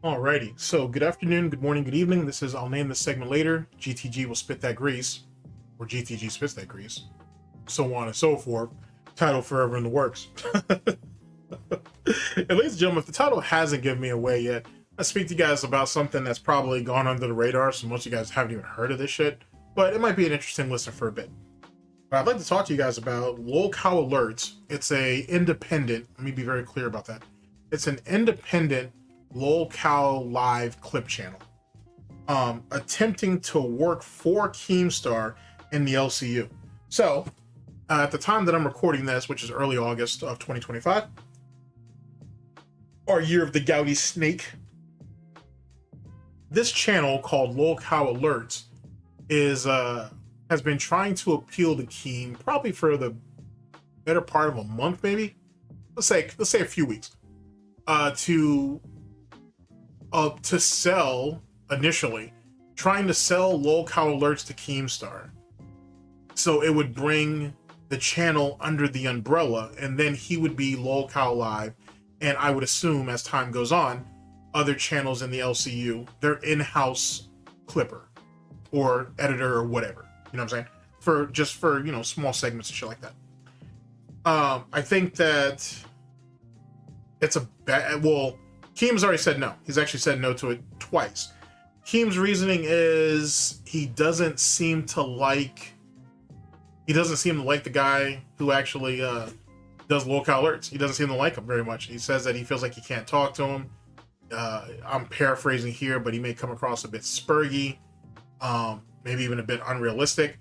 Alrighty, so good afternoon, good morning, good evening. This is, I'll name this segment later. GTG will spit that grease, or GTG spits that grease, so on and so forth. Title forever in the works. And ladies and gentlemen, if the title hasn't given me away yet, I speak to you guys about something that's probably gone under the radar, so most of you guys haven't even heard of this shit, but it might be an interesting listen for a bit. But I'd like to talk to you guys about LolcowAlert. It's a independent, let me be very clear about that. It's an independent LolcowLive clip channel, attempting to work for Keemstar in the LCU. So, at the time that I'm recording this, which is early August of 2025, our year of the Gouty Snake, this channel called LolcowAlert is has been trying to appeal to Keem probably for the better part of a month, maybe. Let's say a few weeks, to sell, initially trying to sell LolcowAlerts to Keemstar, so it would bring the channel under the umbrella, and then he would be LolcowLive, and I would assume as time goes on, other channels in the LCU, their in-house clipper or editor or whatever, you know what I'm saying, for you know, small segments and shit like that. I think that it's a bad, well, Keem's already said no. He's actually said no to it twice. Keem's reasoning is he doesn't seem to like the guy who actually does LolcowAlerts. He doesn't seem to like him very much. He says that he feels like he can't talk to him. I'm paraphrasing here, but he may come across a bit spurgy, maybe even a bit unrealistic,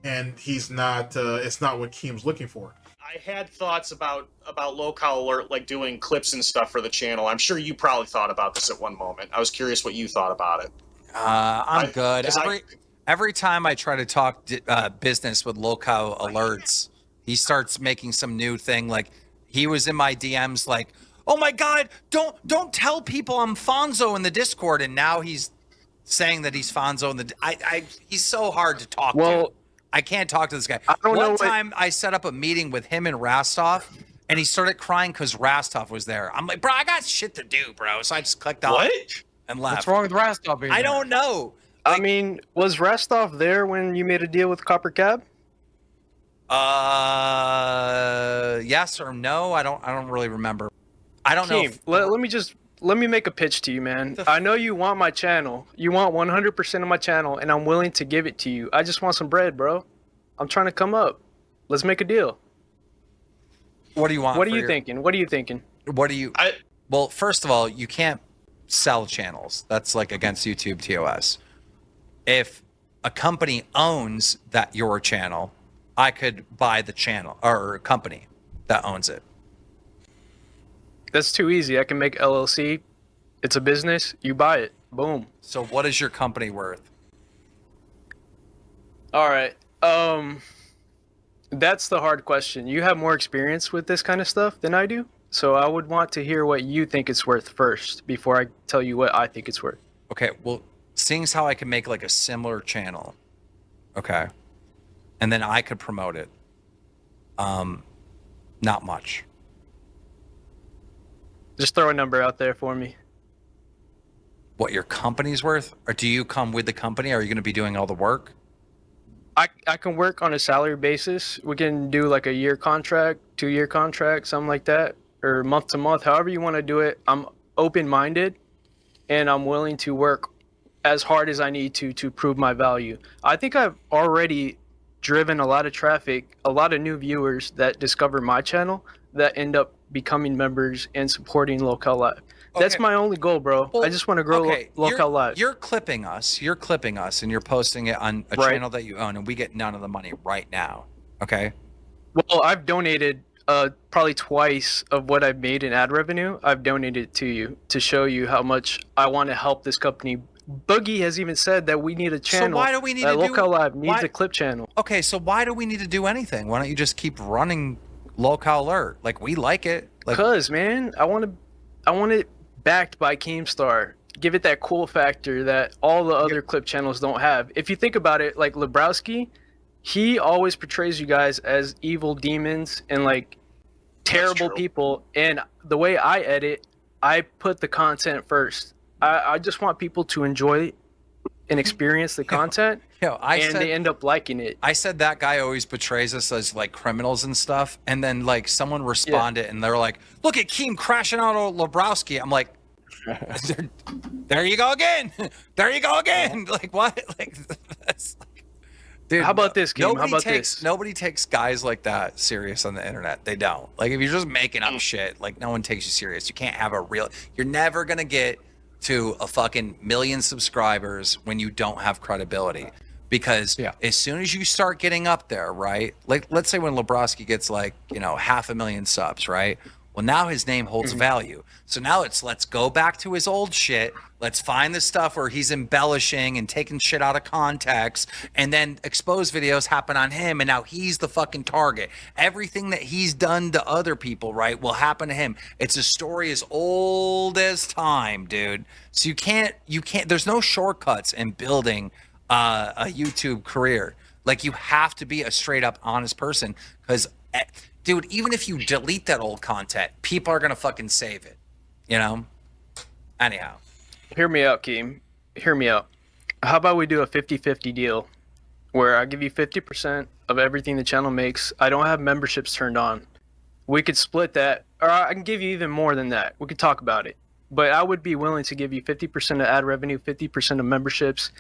and he's not. It's not what Keem's looking for. I had thoughts about LolcowAlert, like doing clips and stuff for the channel. I'm sure you probably thought about this at one moment. I was curious what you thought about it. I'm good. Every time I try to talk business with LolcowAlerts, he starts making some new thing. Like, he was in my DMs like, "Oh my God, don't tell people I'm Fonzo in the Discord," and now he's saying that he's Fonzo in the. He's so hard to talk to. I can't talk to this guy. One time I set up a meeting with him and Rastoff, and he started crying because Rastoff was there. I'm like, bro, I got shit to do, bro. So I just clicked on and left. What's wrong with Rastoff? I don't know. Like, I mean, was Rastoff there when you made a deal with Copper Cab? Yes or no? I don't really remember. I don't know. Let me make a pitch to you, man. I know you want my channel. You want 100% of my channel, and I'm willing to give it to you. I just want some bread, bro. I'm trying to come up. Let's make a deal. What do you want? What are you thinking? What are you thinking? What do you... Well, first of all, you can't sell channels. That's like against YouTube TOS. If a company owns your channel, I could buy the channel, or a company that owns it. That's too easy. I can make LLC. It's a business. You buy it. Boom. So what is your company worth? All right. That's the hard question. You have more experience with this kind of stuff than I do. So I would want to hear what you think it's worth first before I tell you what I think it's worth. Okay. Well, seeing as how I can make like a similar channel. Okay. And then I could promote it. Not much. Just throw a number out there for me. What your company's worth? Or do you come with the company? Are you going to be doing all the work? I can work on a salary basis. We can do like a year contract, 2-year contract, something like that, or month to month, however you want to do it. I'm open-minded, and I'm willing to work as hard as I need to prove my value. I think I've already driven a lot of traffic, a lot of new viewers that discover my channel that end up becoming members and supporting LolcowLive. That's my only goal, bro. Well, I just want to grow LolcowLive. You're clipping us, and you're posting it on a channel that you own, and we get none of the money right now. Okay. Well, I've donated probably twice of what I've made in ad revenue. I've donated to you to show you how much I want to help this company. Boogie has even said that we need a channel. So why do we need to do LolcowLive needs a clip channel? Okay, so why do we need to do anything? Why don't you just keep running LolcowAlert? Like, we like it. Because, man, I want it backed by Keemstar. Give it that cool factor that all the other clip channels don't have. If you think about it, like Lebrowski, he always portrays you guys as evil demons and like terrible people. And the way I edit, I put the content first. I just want people to enjoy and experience the content, they end up liking it. I said that guy always betrays us as like criminals and stuff, and then like someone responded and they're like, "Look at Keem crashing out on Lebrowski." I'm like, "There you go again. There you go again." Like what? Like that's like, dude. How about this, Keem? How about this? Nobody takes guys like that serious on the internet. They don't. Like if you're just making up shit, like no one takes you serious. You can't have a real. You're never gonna get to a fucking million subscribers when you don't have credibility, because as soon as you start getting up there, right? Like let's say when Lebrowski gets like, 500,000 subs, right? Well, now his name holds value. So now let's go back to his old shit. Let's find the stuff where he's embellishing and taking shit out of context, and then expose videos happen on him, and now he's the fucking target. Everything that he's done to other people, right, will happen to him. It's a story as old as time, dude. So you can't, there's no shortcuts in building a YouTube career. Like you have to be a straight up honest person, because dude, even if you delete that old content, people are gonna fucking save it, Anyhow. Hear me out, Keem. Hear me out. How about we do a 50-50 deal where I give you 50% of everything the channel makes. I don't have memberships turned on. We could split that, or I can give you even more than that. We could talk about it. But I would be willing to give you 50% of ad revenue, 50% of memberships.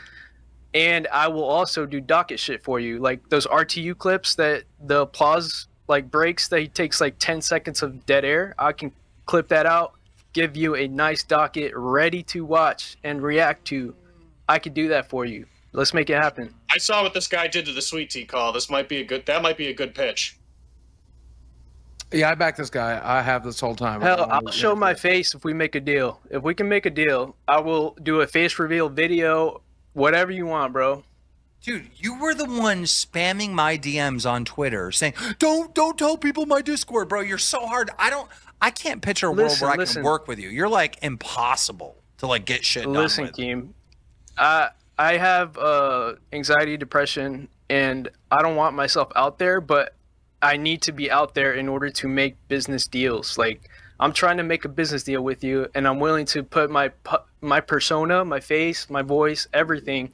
And I will also do docket shit for you. Like those RTU clips that the applause like breaks that he takes like 10 seconds of dead air. I can clip that out, give you a nice docket ready to watch and react to. I could do that for you. Let's make it happen. I saw what this guy did to the Sweet Tea call. That might be a good pitch. Yeah, I back this guy. I have this whole time. Hell, I'll show my face if we make a deal. If we can make a deal, I will do a face reveal video, whatever you want, bro. Dude, you were the one spamming my DMs on Twitter saying, don't tell people my Discord, bro. You're so hard. I can't picture a world where I can work with you. You're like impossible to like get shit done with. Listen, Keem, I have anxiety, depression, and I don't want myself out there, but I need to be out there in order to make business deals. Like I'm trying to make a business deal with you, and I'm willing to put my persona, my face, my voice, everything,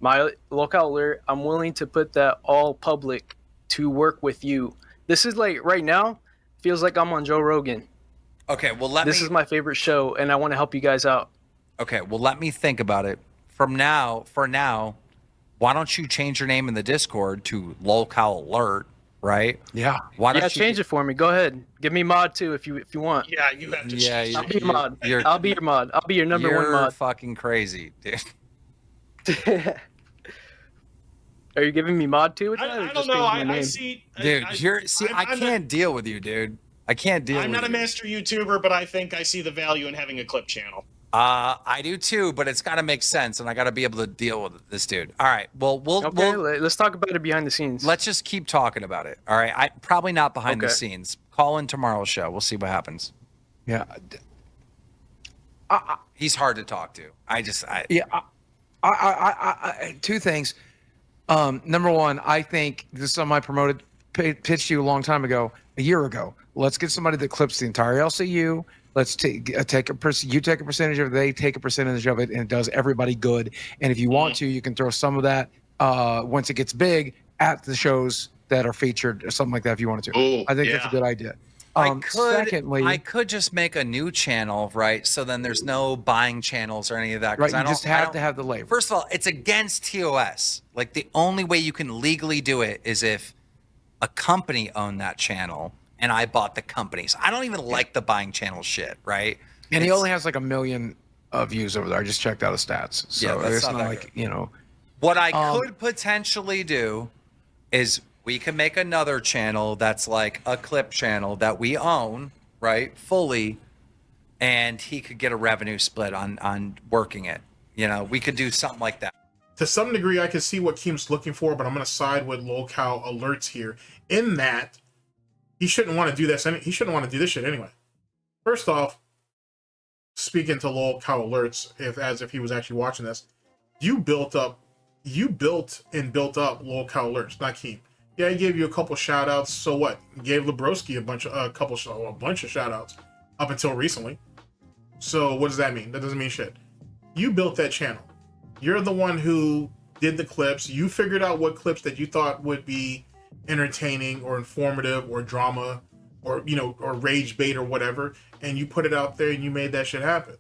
my LolcowAlert, I'm willing to put that all public to work with you. This is like right now feels like I'm on Joe Rogan. Okay, well this is my favorite show, and I want to help you guys out. Okay, well let me think about it. For now, why don't you change your name in the Discord to LolcowAlert, right? Yeah. Why don't you change it for me? Go ahead. Give me mod too if you want. Yeah, you have to. Yeah, I'll be your mod. I'll be your mod. I'll be your number one mod. You're fucking crazy, dude. Are you giving me mod too? I don't know. I see. Dude, I can't deal with you, dude. I can't deal with you. I'm not a master YouTuber, but I think I see the value in having a clip channel. I do too, but it's got to make sense, and I got to be able to deal with this dude. All right, well, let's talk about it behind the scenes. Let's just keep talking about it. All right, probably not behind the scenes. Call in tomorrow's show. We'll see what happens. Yeah, he's hard to talk to. Two things. Number one, I think this is something I promoted, pitched you a year ago. Let's get somebody that clips the entire LCU. Let's take a percentage. You take a percentage of it. They take a percentage of it, and it does everybody good. And if you want to, you can throw some of that once it gets big at the shows that are featured or something like that. If you wanted to, I think that's a good idea. Secondly, I could just make a new channel, right? So then there's no buying channels or any of that. Right, you just have to have the labor. First of all, it's against TOS. Like the only way you can legally do it is if a company owned that channel and I bought the company. So I don't even like the buying channel shit, right? And he only has like 1 million views over there. I just checked out his stats. So that's it's not like, good. What I could potentially do is we can make another channel that's like a clip channel that we own, right, fully, and he could get a revenue split on working it. We could do something like that. To some degree, I can see what Keem's looking for, but I'm going to side with LolcowAlerts here in that he shouldn't want to do this. He shouldn't want to do this shit anyway. First off, speaking to LolcowAlerts, as if he was actually watching this, you built up LolcowAlerts, not Keem. Yeah, he gave you a couple shout outs. So what? He gave Lebrowski a bunch of shout outs up until recently. So what does that mean? That doesn't mean shit. You built that channel. You're the one who did the clips. You figured out what clips that you thought would be entertaining or informative or drama or, you know, or rage bait or whatever, and you put it out there and you made that shit happen.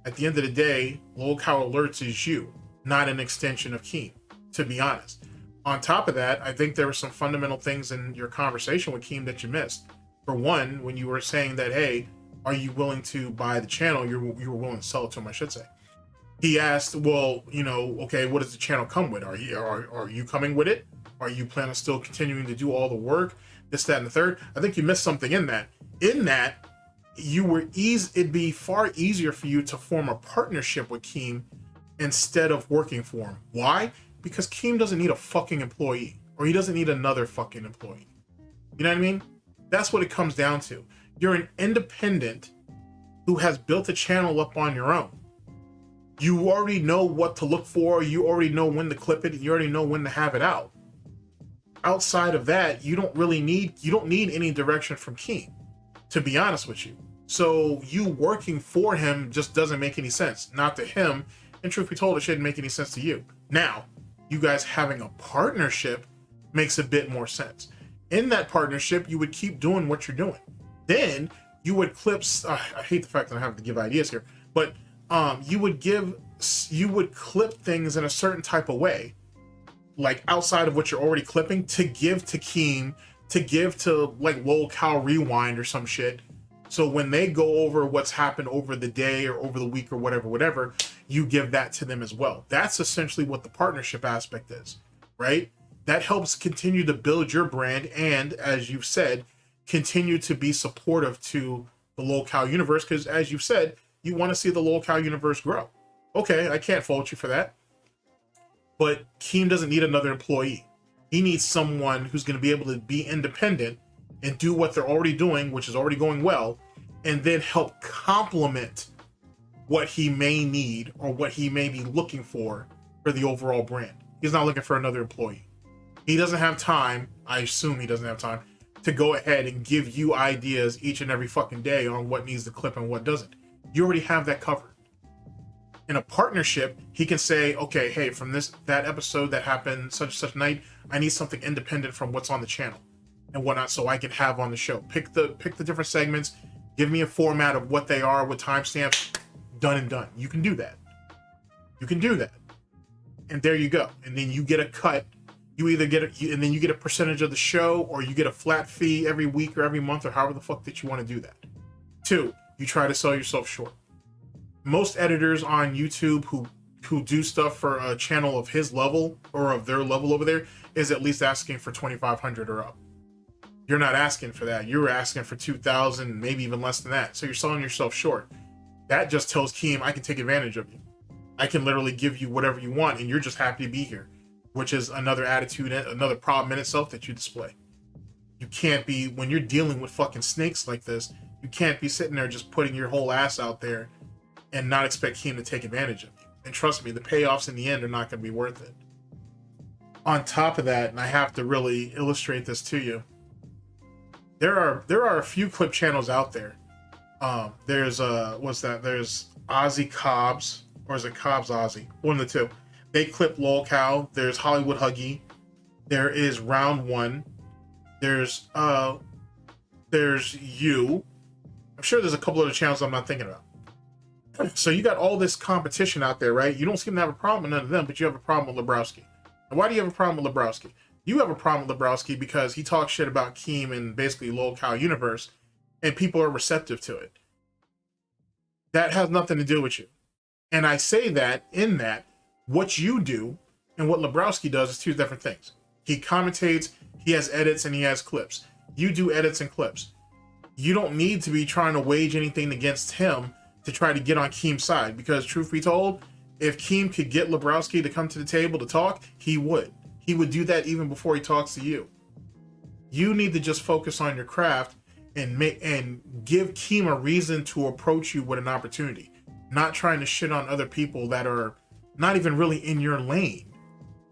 At the end of the day, LolcowAlerts is you, not an extension of Keem, to be honest. On top of that, I think there were some fundamental things in your conversation with Keem that you missed. For one, when you were saying that, hey, are you willing to buy the channel? You were willing to sell it to him, I should say. He asked, well, you know, okay, what does the channel come with? Are you coming with it? Are you planning on still continuing to do all the work? This, that, and the third? I think you missed something in that. In that, it'd be far easier for you to form a partnership with Keem instead of working for him. Why? Because Keem doesn't need a fucking employee, or he doesn't need another fucking employee. You know what I mean? That's what it comes down to. You're an independent who has built a channel up on your own. You already know what to look for. You already know when to clip it. You already know when to have it out. Outside of that, you don't need any direction from Keem, to be honest with you. So you working for him just doesn't make any sense. Not to him, and truth be told, it shouldn't make any sense to you. Now, you guys having a partnership makes a bit more sense. In that partnership, you would keep doing what you're doing. Then you would clip. I hate the fact that I have to give ideas here, but you would clip things in a certain type of way, like outside of what you're already clipping, to give to Keem, to give to like LolCow Rewind or some shit. So when they go over what's happened over the day or over the week or whatever, you give that to them as well. That's essentially what the partnership aspect is, right? That helps continue to build your brand and, as you've said, continue to be supportive to the LolCow universe, because as you've said, you want to see the LolCow universe grow. Okay, I can't fault you for that. But Keem doesn't need another employee. He needs someone who's going to be able to be independent and do what they're already doing, which is already going well, and then help complement what he may need or what he may be looking for the overall brand. He's not looking for another employee. He doesn't have time, I assume he doesn't have time, to go ahead and give you ideas each and every fucking day on what needs to clip and what doesn't. You already have that covered. In a partnership, he can say, okay, hey, from that episode that happened such night, I need something independent from what's on the channel and whatnot, so I can have on the show. Pick the different segments, give me a format of what they are with timestamps, done and done. You can do that. You can do that. And there you go. And then you get a cut. You either get and then you get a percentage of the show, or you get a flat fee every week or every month, or however the fuck that you want to do that. 2, you try to sell yourself short. Most editors on YouTube who do stuff for a channel of his level or of their level over there is at least asking for 2,500 or up. You're not asking for that. You're asking for 2,000, maybe even less than that. So you're selling yourself short. That just tells Keem, I can take advantage of you. I can literally give you whatever you want, and you're just happy to be here, which is another attitude, another problem in itself that you display. You can't be, when you're dealing with fucking snakes like this, you can't be sitting there just putting your whole ass out there and not expect Keem to take advantage of you. And trust me, the payoffs in the end are not going to be worth it. On top of that, and I have to really illustrate this to you, there are a few clip channels out there. There's Ozzy Cobbs, or is it Cobbs Ozzy? One of the two. They clip LolCow. There's Hollywood Huggy. There is Round One. There's you. I'm sure there's a couple other channels I'm not thinking about. So you got all this competition out there, right? You don't seem to have a problem with none of them, but you have a problem with Lebrowski. And why do you have a problem with Lebrowski? You have a problem with Lebrowski because he talks shit about Keem and basically LolCow universe, and people are receptive to it. That has nothing to do with you. And I say that in that what you do and what Lebrowski does is two different things. He commentates, he has edits, and he has clips. You do edits and clips. You don't need to be trying to wage anything against him to try to get on Keem's side, because truth be told, if Keem could get Lebrowski to come to the table to talk, he would. He would do that even before he talks to you. You need to just focus on your craft and give Keem a reason to approach you with an opportunity, not trying to shit on other people that are not even really in your lane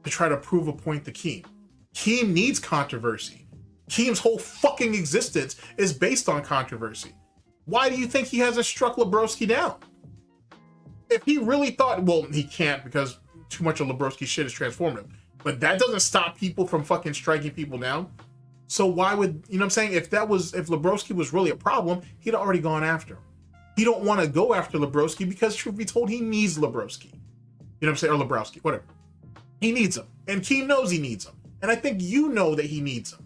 to try to prove a point to Keem. Keem needs controversy. Keem's whole fucking existence is based on controversy. Why do you think he hasn't struck Lebrowski down? If he really thought, well, he can't because too much of Lebrowski's shit is transformative. But that doesn't stop people from fucking striking people down. So why would, you know what I'm saying? If Lebrowski was really a problem, he'd already gone after him. He don't want to go after Lebrowski because, truth be told, he needs Lebrowski. You know what I'm saying? Or Lebrowski, whatever. He needs him. And Keem knows he needs him. And I think you know that he needs him.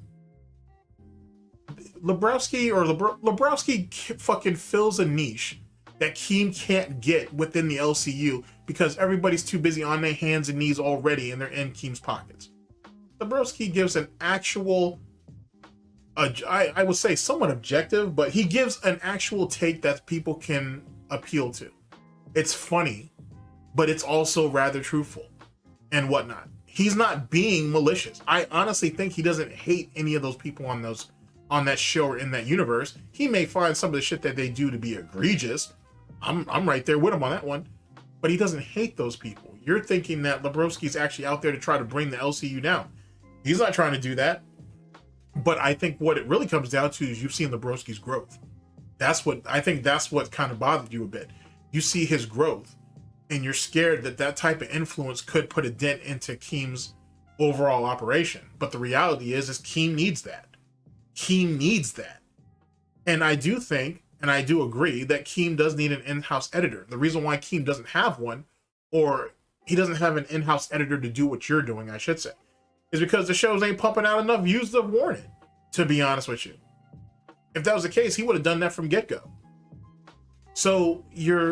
Lebrowski fucking fills a niche that Keem can't get within the LCU because everybody's too busy on their hands and knees already and they're in Keem's pockets. Lebrowski gives an actual, I would say somewhat objective, but he gives an actual take that people can appeal to. It's funny, but it's also rather truthful and whatnot. He's not being malicious. I honestly think he doesn't hate any of those people on that show or in that universe. He may find some of the shit that they do to be egregious. I'm right there with him on that one, but he doesn't hate those people. You're thinking that Lebrowski's actually out there to try to bring the LCU down. He's not trying to do that. But I think what it really comes down to is you've seen Lebrowski's growth. That's what kind of bothered you a bit. You see his growth, and you're scared that type of influence could put a dent into Keem's overall operation. But the reality is Keem needs that. Keem needs that. And I do think, and I do agree, that Keem does need an in-house editor. The reason why Keem doesn't have one, or he doesn't have an in-house editor to do what you're doing, I should say, is because the shows ain't pumping out enough views to warrant it, to be honest with you. If that was the case, he would have done that from get-go. So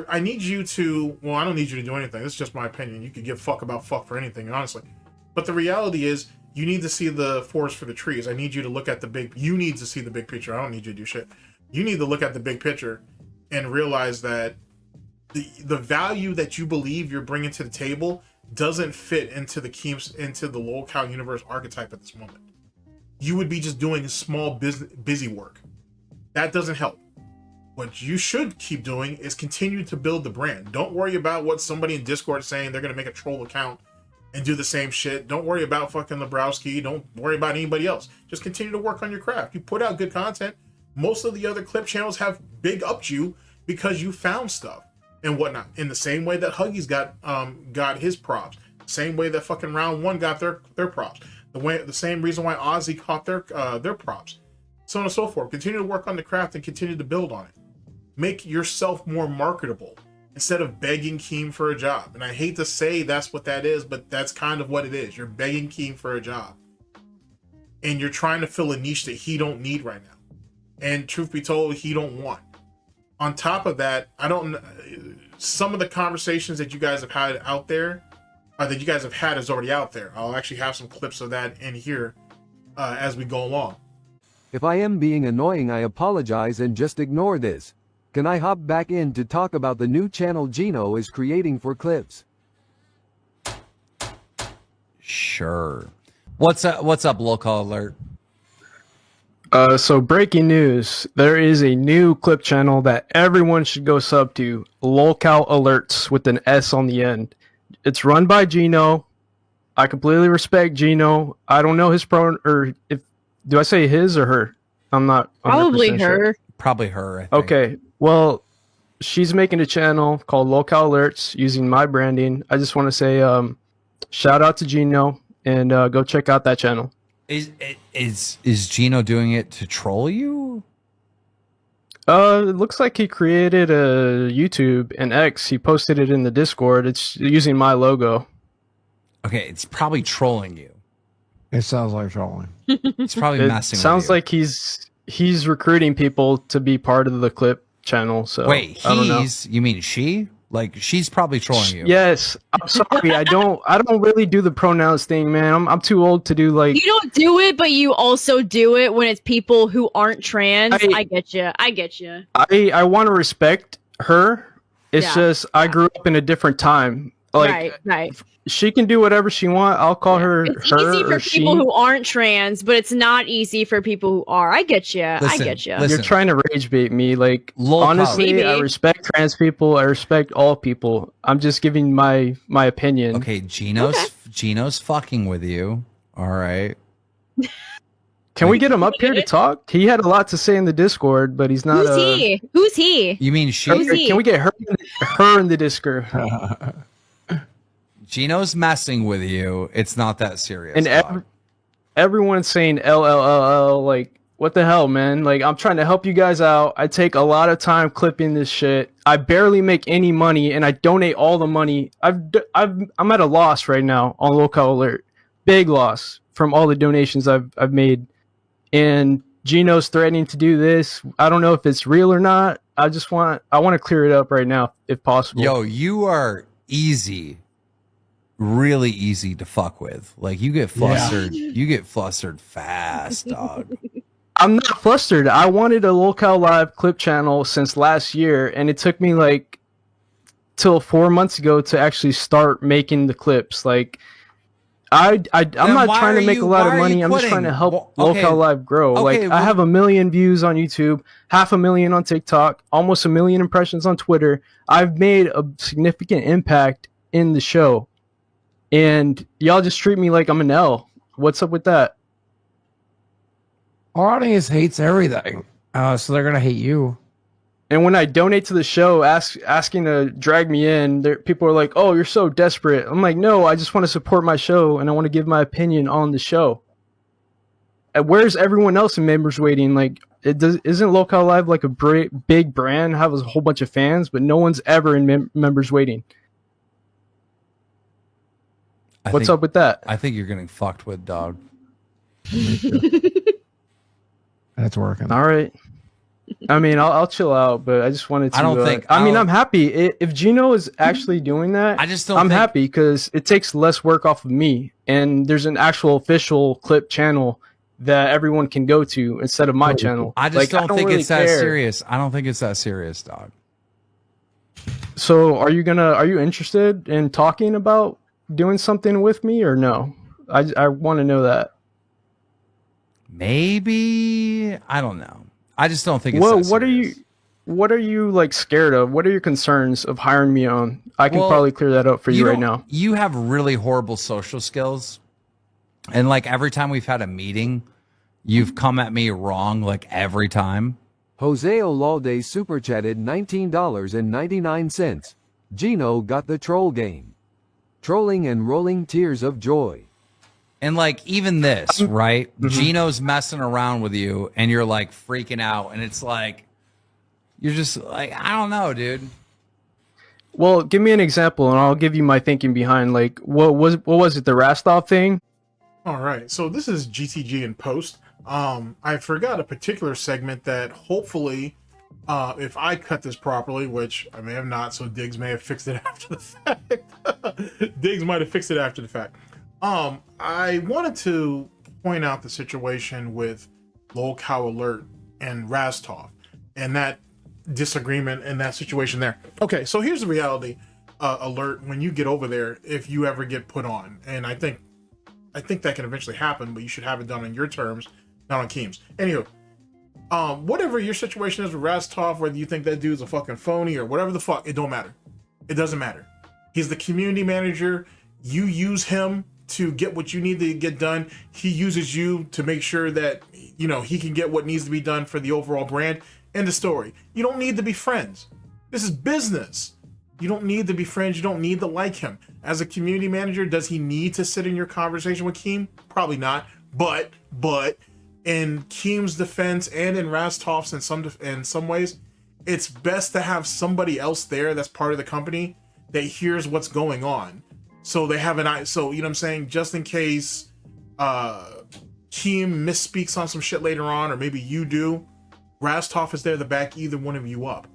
I need you to, well, I don't need you to do anything. This is just my opinion. You could give fuck about fuck for anything, honestly. But the reality is, you need to see the forest for the trees. I need you to look at you need to see the big picture. I don't need you to do shit. You need to look at the big picture and realize that the value that you believe you're bringing to the table doesn't fit into the LolCow universe archetype at this moment. You would be just doing small busy work. That doesn't help. What you should keep doing is continue to build the brand. Don't worry about what somebody in Discord is saying. They're going to make a troll account and do the same shit. Don't worry about fucking Lebrowski. Don't worry about anybody else. Just continue to work on your craft. You put out good content. Most of the other clip channels have big upped you because you found stuff and whatnot. In the same way that Huggies got his props. Same way that fucking Round One got their props. The same reason why Ozzy caught their props. So on and so forth. Continue to work on the craft and continue to build on it. Make yourself more marketable instead of begging Keem for a job. And I hate to say that's what that is, but that's kind of what it is. You're begging Keem for a job. And you're trying to fill a niche that he don't need right now. And truth be told, he don't want. On top of that, some of the conversations that you guys have had out there, that you guys have had is already out there. I'll actually have some clips of that in here as we go along. If I am being annoying, I apologize and just ignore this. Can I hop back in to talk about the new channel Gino is creating for clips? Sure. What's up, LolcowAlert? So breaking news, there is a new clip channel that everyone should go sub to, LolcowAlerts with an S on the end. It's run by Gino. I completely respect Gino. I don't know his do I say his or her? I'm not probably her. Sure. Probably her, I think. Okay. Well, she's making a channel called LolcowAlerts using my branding. I just want to say shout out to Gino and go check out that channel. Is Gino doing it to troll you? It looks like he created a YouTube and X. He posted it in the Discord. It's using my logo. Okay, it's probably trolling you. It sounds like trolling. It's probably messing with you. Sounds like he's recruiting people to be part of the clip channel. So wait, I don't know. You mean she? Like she's probably trolling you. Yes. I'm sorry. I don't really do the pronouns thing, man. I'm too old to do like. You don't do it, but you also do it when it's people who aren't trans. I get you. I want to respect her. It's just I grew up in a different time. Like, right. She can do whatever she wants. I'll call her It's her easy for or people she. who aren't trans, but it's not easy for people who are. I get you. Listen. You're trying to rage bait me. Like, LolCow. honestly, Maybe. I respect trans people. I respect all people. I'm just giving my opinion. Okay, Gino's fucking with you. All right. Can we get him up here to talk? He had a lot to say in the Discord, but he's not. Who's he? Who's he? You mean she? Who's he? Can we get her in the Discord? Gino's messing with you. It's not that serious. And everyone's saying LLLL. Like, what the hell, man? Like, I'm trying to help you guys out. I take a lot of time clipping this shit. I barely make any money, and I donate all the money. I'm at a loss right now on LolcowAlert. Big loss from all the donations I've made. And Gino's threatening to do this. I don't know if it's real or not. I want to clear it up right now if possible. Yo, you are easy. Really easy to fuck with. Like, you get flustered. Yeah. You get flustered fast, dog. I'm not flustered. I wanted a LolcowLive clip channel since last year, and it took me like till 4 months ago to actually start making the clips. Like, I'm not trying to make a lot of money. I'm just trying to help LolcowLive grow. Okay, I have 1 million views on YouTube, 500,000 on TikTok, almost 1 million impressions on Twitter. I've made a significant impact in the show, and y'all just treat me like I'm an L. What's up with that? Our audience hates everything, so they're gonna hate you. And when I donate to the show, asking to drag me in, people are like, "Oh, you're so desperate." I'm like, "No, I just want to support my show and I want to give my opinion on the show." And where's everyone else in members waiting? Like, isn't LolcowLive like a big brand, have a whole bunch of fans, but no one's ever in members waiting? What's up with that? I think you're getting fucked with, dog. That's working. All right. I mean, I'll chill out, but I just wanted to. I don't think. I mean, I'm happy if Gino is actually doing that. I just don't. I'm happy because it takes less work off of me, and there's an actual official clip channel that everyone can go to instead of my channel. I just don't think it's that serious. I don't think it's that serious, dog. So, are you interested in talking about doing something with me or no? I want to know that. Maybe, I don't know. I just don't think it's that serious. What are you like scared of? What are your concerns of hiring me on? I can probably clear that up for you right now. You have really horrible social skills. And like every time we've had a meeting, you've come at me wrong like every time. Jose Olalde super chatted $19.99. Gino got the troll game. Trolling and rolling tears of joy. And like even this, right? Gino's messing around with you and you're like freaking out. And it's like, you're just like, I don't know, dude. Well, give me an example and I'll give you my thinking behind like, what was it, the Rastoff thing? All right. So this is GTG in post. I forgot a particular segment that hopefully, if I cut this properly, which I may have not, so Diggs may have fixed it after the fact. Diggs might have fixed it after the fact. I wanted to point out the situation with LolcowAlert and Rastoff and that disagreement and that situation there. Okay, so here's the reality, Alert, when you get over there, if you ever get put on, and I think that can eventually happen, but you should have it done on your terms, not on Keem's. Anywho, whatever your situation is with Rastoff, whether you think that dude's a fucking phony or whatever the fuck, it don't matter. It doesn't matter. He's the community manager. You use him to get what you need to get done. He uses you to make sure that, you know, he can get what needs to be done for the overall brand. End of story. You don't need to be friends. This is business. You don't need to be friends. You don't need to like him. As a community manager, does he need to sit in your conversation with Keem? Probably not. But in Keem's defense and in Rastoff's in some ways, it's best to have somebody else there that's part of the company that hears what's going on. So they have an eye. So, you know what I'm saying? Just in case Keem misspeaks on some shit later on, or maybe you do, Rastoff is there to back either one of you up.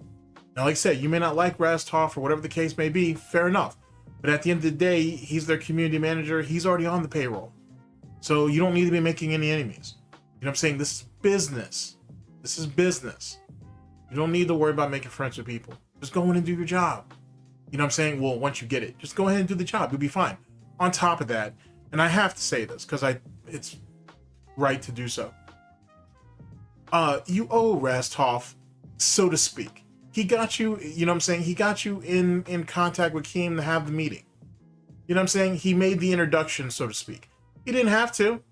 Now, like I said, you may not like Rastoff or whatever the case may be. Fair enough. But at the end of the day, he's their community manager. He's already on the payroll. So you don't need to be making any enemies. You know what I'm saying? This is business. This is business. You don't need to worry about making friends with people. Just go in and do your job. You know what I'm saying? Well, once you get it, just go ahead and do the job. You'll be fine. On top of that, and I have to say this because it's right to do so. You owe Rastoff, so to speak. He got you, you know what I'm saying? He got you in contact with Keem to have the meeting. You know what I'm saying? He made the introduction, so to speak. He didn't have to.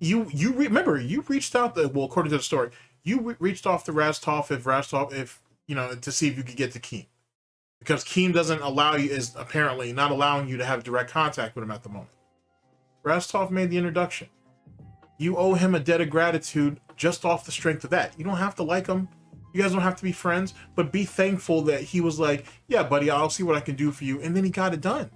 remember you reached out according to the story, you reached off to Rastoff if to see if you could get to Keem, because Keem doesn't allow you, is apparently not allowing you to have direct contact with him at the moment. Rastoff made the introduction. You owe him a debt of gratitude just off the strength of that. You don't have to like him. You guys don't have to be friends, but be thankful that he was like, yeah, buddy, I'll see what I can do for you. And then he got it done.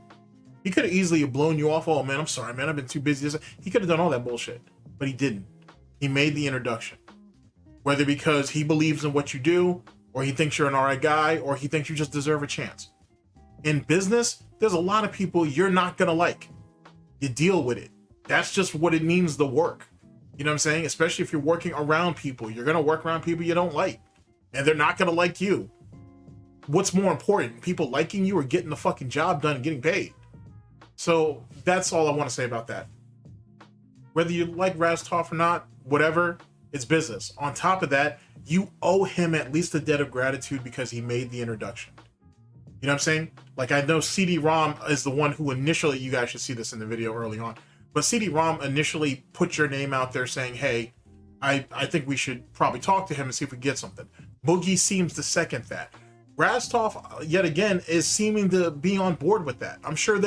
He could have easily blown you off. Oh, man, I'm sorry, man. I've been too busy. He could have done all that bullshit, but he didn't. He made the introduction. Whether because he believes in what you do, or he thinks you're an alright guy, or he thinks you just deserve a chance. In business, there's a lot of people you're not going to like. You deal with it. That's just what it means to work. You know what I'm saying? Especially if you're working around people. You're going to work around people you don't like. And they're not going to like you. What's more important? People liking you or getting the fucking job done and getting paid? So that's all I want to say about that. Whether you like Rastoff or not, whatever, it's business. On top of that, you owe him at least a debt of gratitude because he made the introduction. You know what I'm saying? Like, I know CD-ROM is the one who initially, you guys should see this in the video early on, but CD-ROM initially put your name out there saying, hey, I think we should probably talk to him and see if we get something. Boogie seems to second that. Rastoff, yet again, is seeming to be on board with that. I'm sure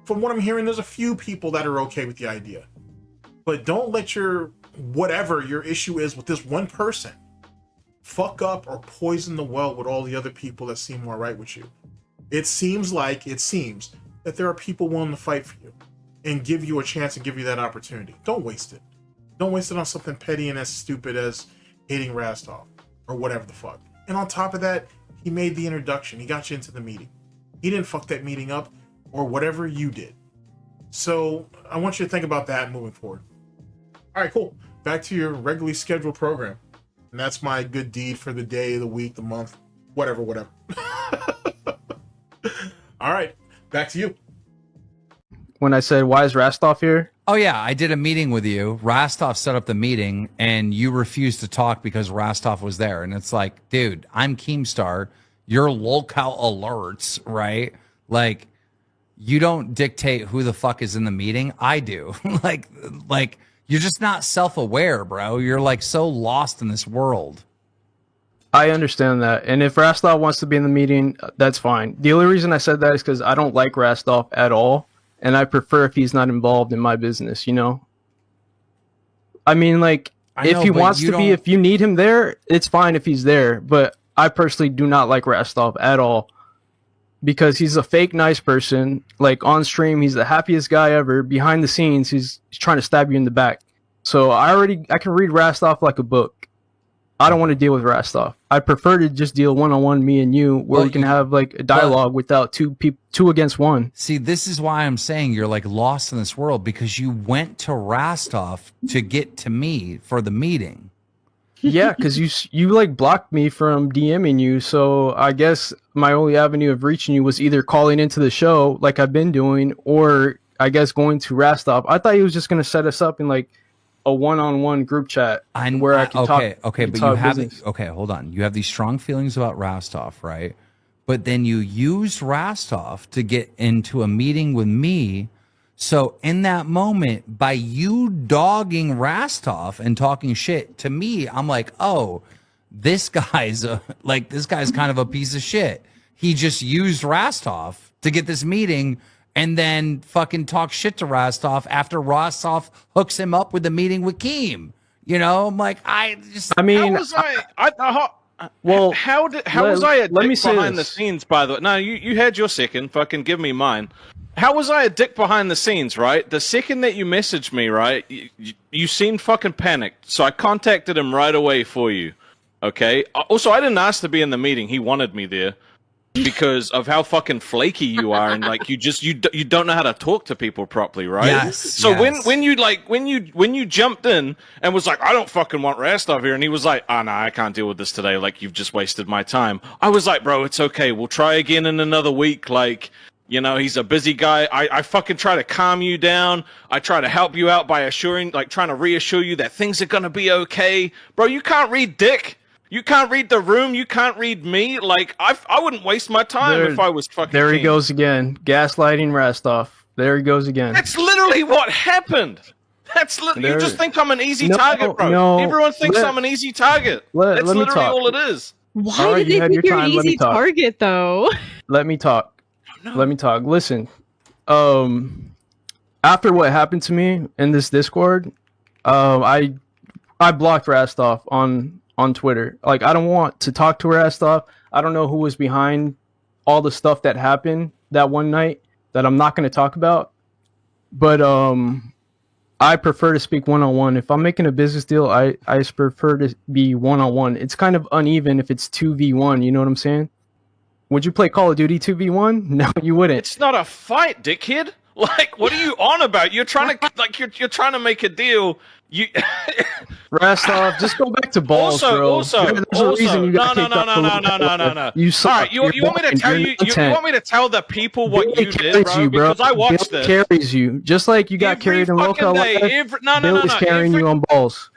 from what I'm hearing, there's a few people that are okay with the idea. But don't let whatever your issue is with this one person fuck up or poison the well with all the other people that seem all right with you. It seems that there are people willing to fight for you and give you a chance and give you that opportunity. Don't waste it. Don't waste it on something petty and as stupid as hating Rastoff or whatever the fuck. And on top of that, he made the introduction. He got you into the meeting. He didn't fuck that meeting up or whatever you did. So I want you to think about that moving forward. All right, cool. Back to your regularly scheduled program. And that's my good deed for the day, the week, the month, whatever. All right, back to you. When I said, why is Rastoff here? Oh, yeah, I did a meeting with you. Rastoff set up the meeting, and you refused to talk because Rastoff was there. And it's like, dude, I'm Keemstar. You're LolcowAlerts, right? Like, you don't dictate who the fuck is in the meeting. I do. like, you're just not self-aware, bro. You're, like, so lost in this world. I understand that. And if Rastoff wants to be in the meeting, that's fine. The only reason I said that is because I don't like Rastoff at all. And I prefer if he's not involved in my business, you know? I mean, like, if he wants to be, if you need him there, it's fine if he's there. But I personally do not like Rastoff at all. Because he's a fake nice person. Like, on stream, he's the happiest guy ever. Behind the scenes, he's trying to stab you in the back. So I can read Rastoff like a book. I don't want to deal with Rastoff. I prefer to just deal one-on-one, me and you, where we can have like a dialogue without two against one. See, this is why I'm saying you're like lost in this world, because you went to Rastoff to get to me for the meeting. Yeah, because you like blocked me from DMing you, so I guess my only avenue of reaching you was either calling into the show like I've been doing, or I guess going to Rastoff. I thought he was just gonna set us up in like a one-on-one group chat where I can talk. Okay, but you have hold on. You have these strong feelings about Rastoff, right? But then you used Rastoff to get into a meeting with me. So in that moment, by you dogging Rastoff and talking shit to me, I'm like, oh, this guy's kind of a piece of shit. He just used Rastoff to get this meeting and then fucking talk shit to Rastoff after Rastoff hooks him up with the meeting with Keem. You know, I'm like, how was I a dick behind the scenes, by the way? No, you had your second. Fucking give me mine. How was I a dick behind the scenes, right? The second that you messaged me, right, you seemed fucking panicked. So I contacted him right away for you. Okay? Also, I didn't ask to be in the meeting. He wanted me there. Because of how fucking flaky you are, and like you don't know how to talk to people properly, right? Yes. So yes. when you jumped in and was like, I don't fucking want Rastoff here, and he was like, oh no, I can't deal with this today. Like, you've just wasted my time. I was like, bro, it's okay. We'll try again in another week. Like, you know, he's a busy guy. I fucking try to calm you down. I try to help you out by trying to reassure you that things are gonna be okay, bro. You can't read dick. You can't read the room. You can't read me. Like, I wouldn't waste my time if I was fucking There he goes again. Gaslighting Rastoff. There he goes again. That's literally what happened. You just think I'm an easy target, bro. No, Everyone thinks I'm an easy target. That's let me literally talk. all it is. Why Alright, did you they had think your you're an time, let me easy talk. target, though? Let me talk. Let me talk. Listen, after what happened to me in this Discord, I blocked Rastoff on Twitter. Like, I don't want to talk to Rastoff. I don't know who was behind all the stuff that happened that one night that I'm not going to talk about. But I prefer to speak one-on-one. If I'm making a business deal, I prefer to be one-on-one. It's kind of uneven if it's 2v1, you know what I'm saying? Would you play Call of Duty 2v1? No, you wouldn't. It's not a fight, dickhead. Like, what are you on about? You're trying to you're trying to make a deal. You Rastoff, just go back to balls, bro. There's a reason you got kicked off the no. You suck. All right, you want me to tell you want me to tell the people what Billy you did, bro? you, Because I watched Billy this. carries you, just like you got carried in LolcowLive. Billy's carrying you on balls.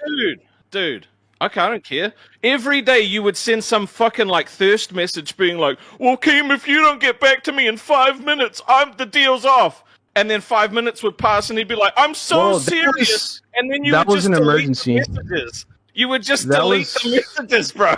Dude. Okay, I don't care. Every day you would send some fucking like thirst message being like, "Well, Keem, if you don't get back to me in 5 minutes, the deal's off." And then 5 minutes would pass, and he'd be like, "I'm so serious." And then you would just delete the messages. You would just delete the messages, bro.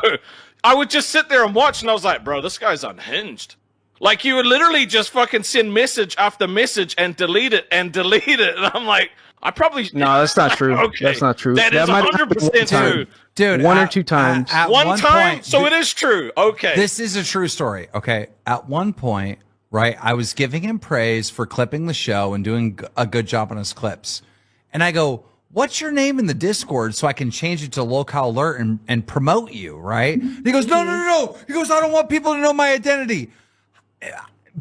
I would just sit there and watch, and I was like, "Bro, this guy's unhinged." Like, you would literally just fucking send message after message and delete it, and I'm like, I probably no, that's not true. Okay. That's not true. That is 100% true, dude. One or two times. At one time, point, so it is true. Okay, this is a true story. Okay, at one point, right, I was giving him praise for clipping the show and doing a good job on his clips, and I go, "What's your name in the Discord so I can change it to LolcowAlert and promote you?" Right? And he goes, "No." He goes, "I don't want people to know my identity."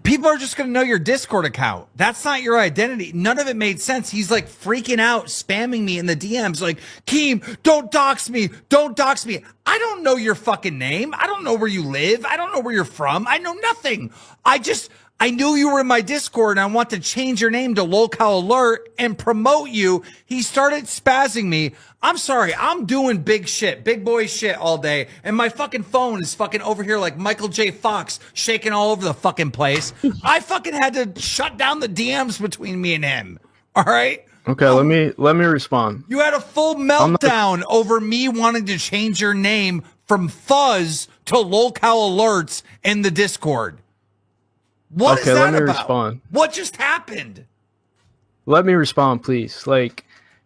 People are just going to know your Discord account. That's not your identity. None of it made sense. He's like freaking out, spamming me in the DMs like, "Keem, don't dox me. Don't dox me." I don't know your fucking name. I don't know where you live. I don't know where you're from. I know nothing. I knew you were in my Discord and I want to change your name to LolcowAlert and promote you. He started spazzing me. I'm sorry. I'm doing big shit, big boy shit all day. And my fucking phone is fucking over here like Michael J. Fox shaking all over the fucking place. I fucking had to shut down the DMs between me and him. All right. Okay. Let me respond. You had a full meltdown over me wanting to change your name from Fuzz to LolcowAlerts in the Discord. What is that let me about? Respond. What just happened? Let me respond, please. Like,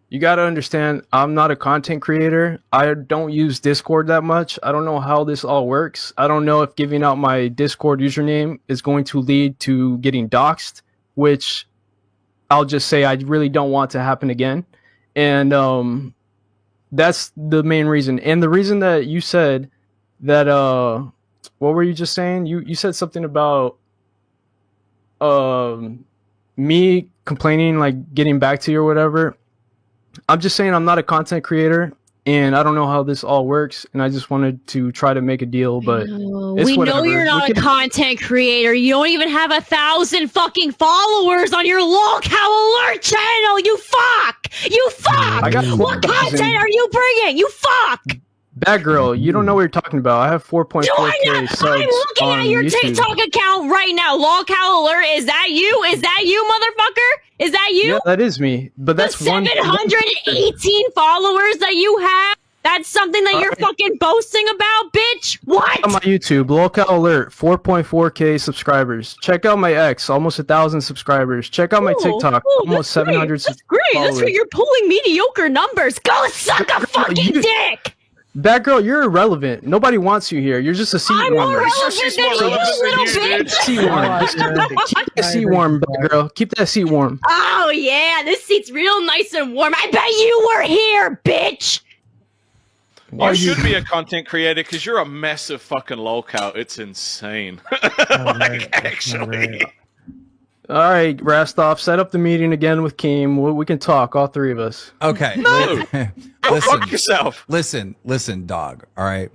you got to understand, I'm not a content creator. I don't use Discord that much. I don't know how this all works. I don't know if giving out my Discord username is going to lead to getting doxxed, which I'll just say I really don't want to happen again. And that's the main reason. And the reason that you said that, what were you just saying? You said something about me complaining, like getting back to you or whatever. I'm just saying I'm not a content creator and I don't know how this all works, and I just wanted to try to make a deal, but we know you're not a content creator. You don't even have 1,000 fucking followers on your LolcowAlert channel. You fuck. What content are you bringing? You fuck. Bad girl, you don't know what you're talking about. I have 4.4K subs. I'm looking at your YouTube. TikTok account right now. LolcowAlert, is that you? Is that you, motherfucker? Is that you? Yeah, that is me. But that's the 718 followers that you have. That's something that you're fucking boasting about, bitch. What? On my YouTube, LolcowAlert, 4.4K subscribers. Check out my ex, almost 1,000 subscribers. Check out my TikTok, almost 700 That's great. That's where you're pulling mediocre numbers. Go suck a fucking dick. Bad girl, you're irrelevant. Nobody wants you here. You're just a seat warmer. She's more relevant than you, bitch. Seat warm. Keep the seat warm, bad girl. Keep that seat warm. Oh yeah, this seat's real nice and warm. I bet you were here, bitch. You should be a content creator because you're a massive fucking lolcow. It's insane. Actually. All right, Rastoff, set up the meeting again with Keem. We can talk, all three of us. Okay. No. Fuck yourself. Listen, dog. All right.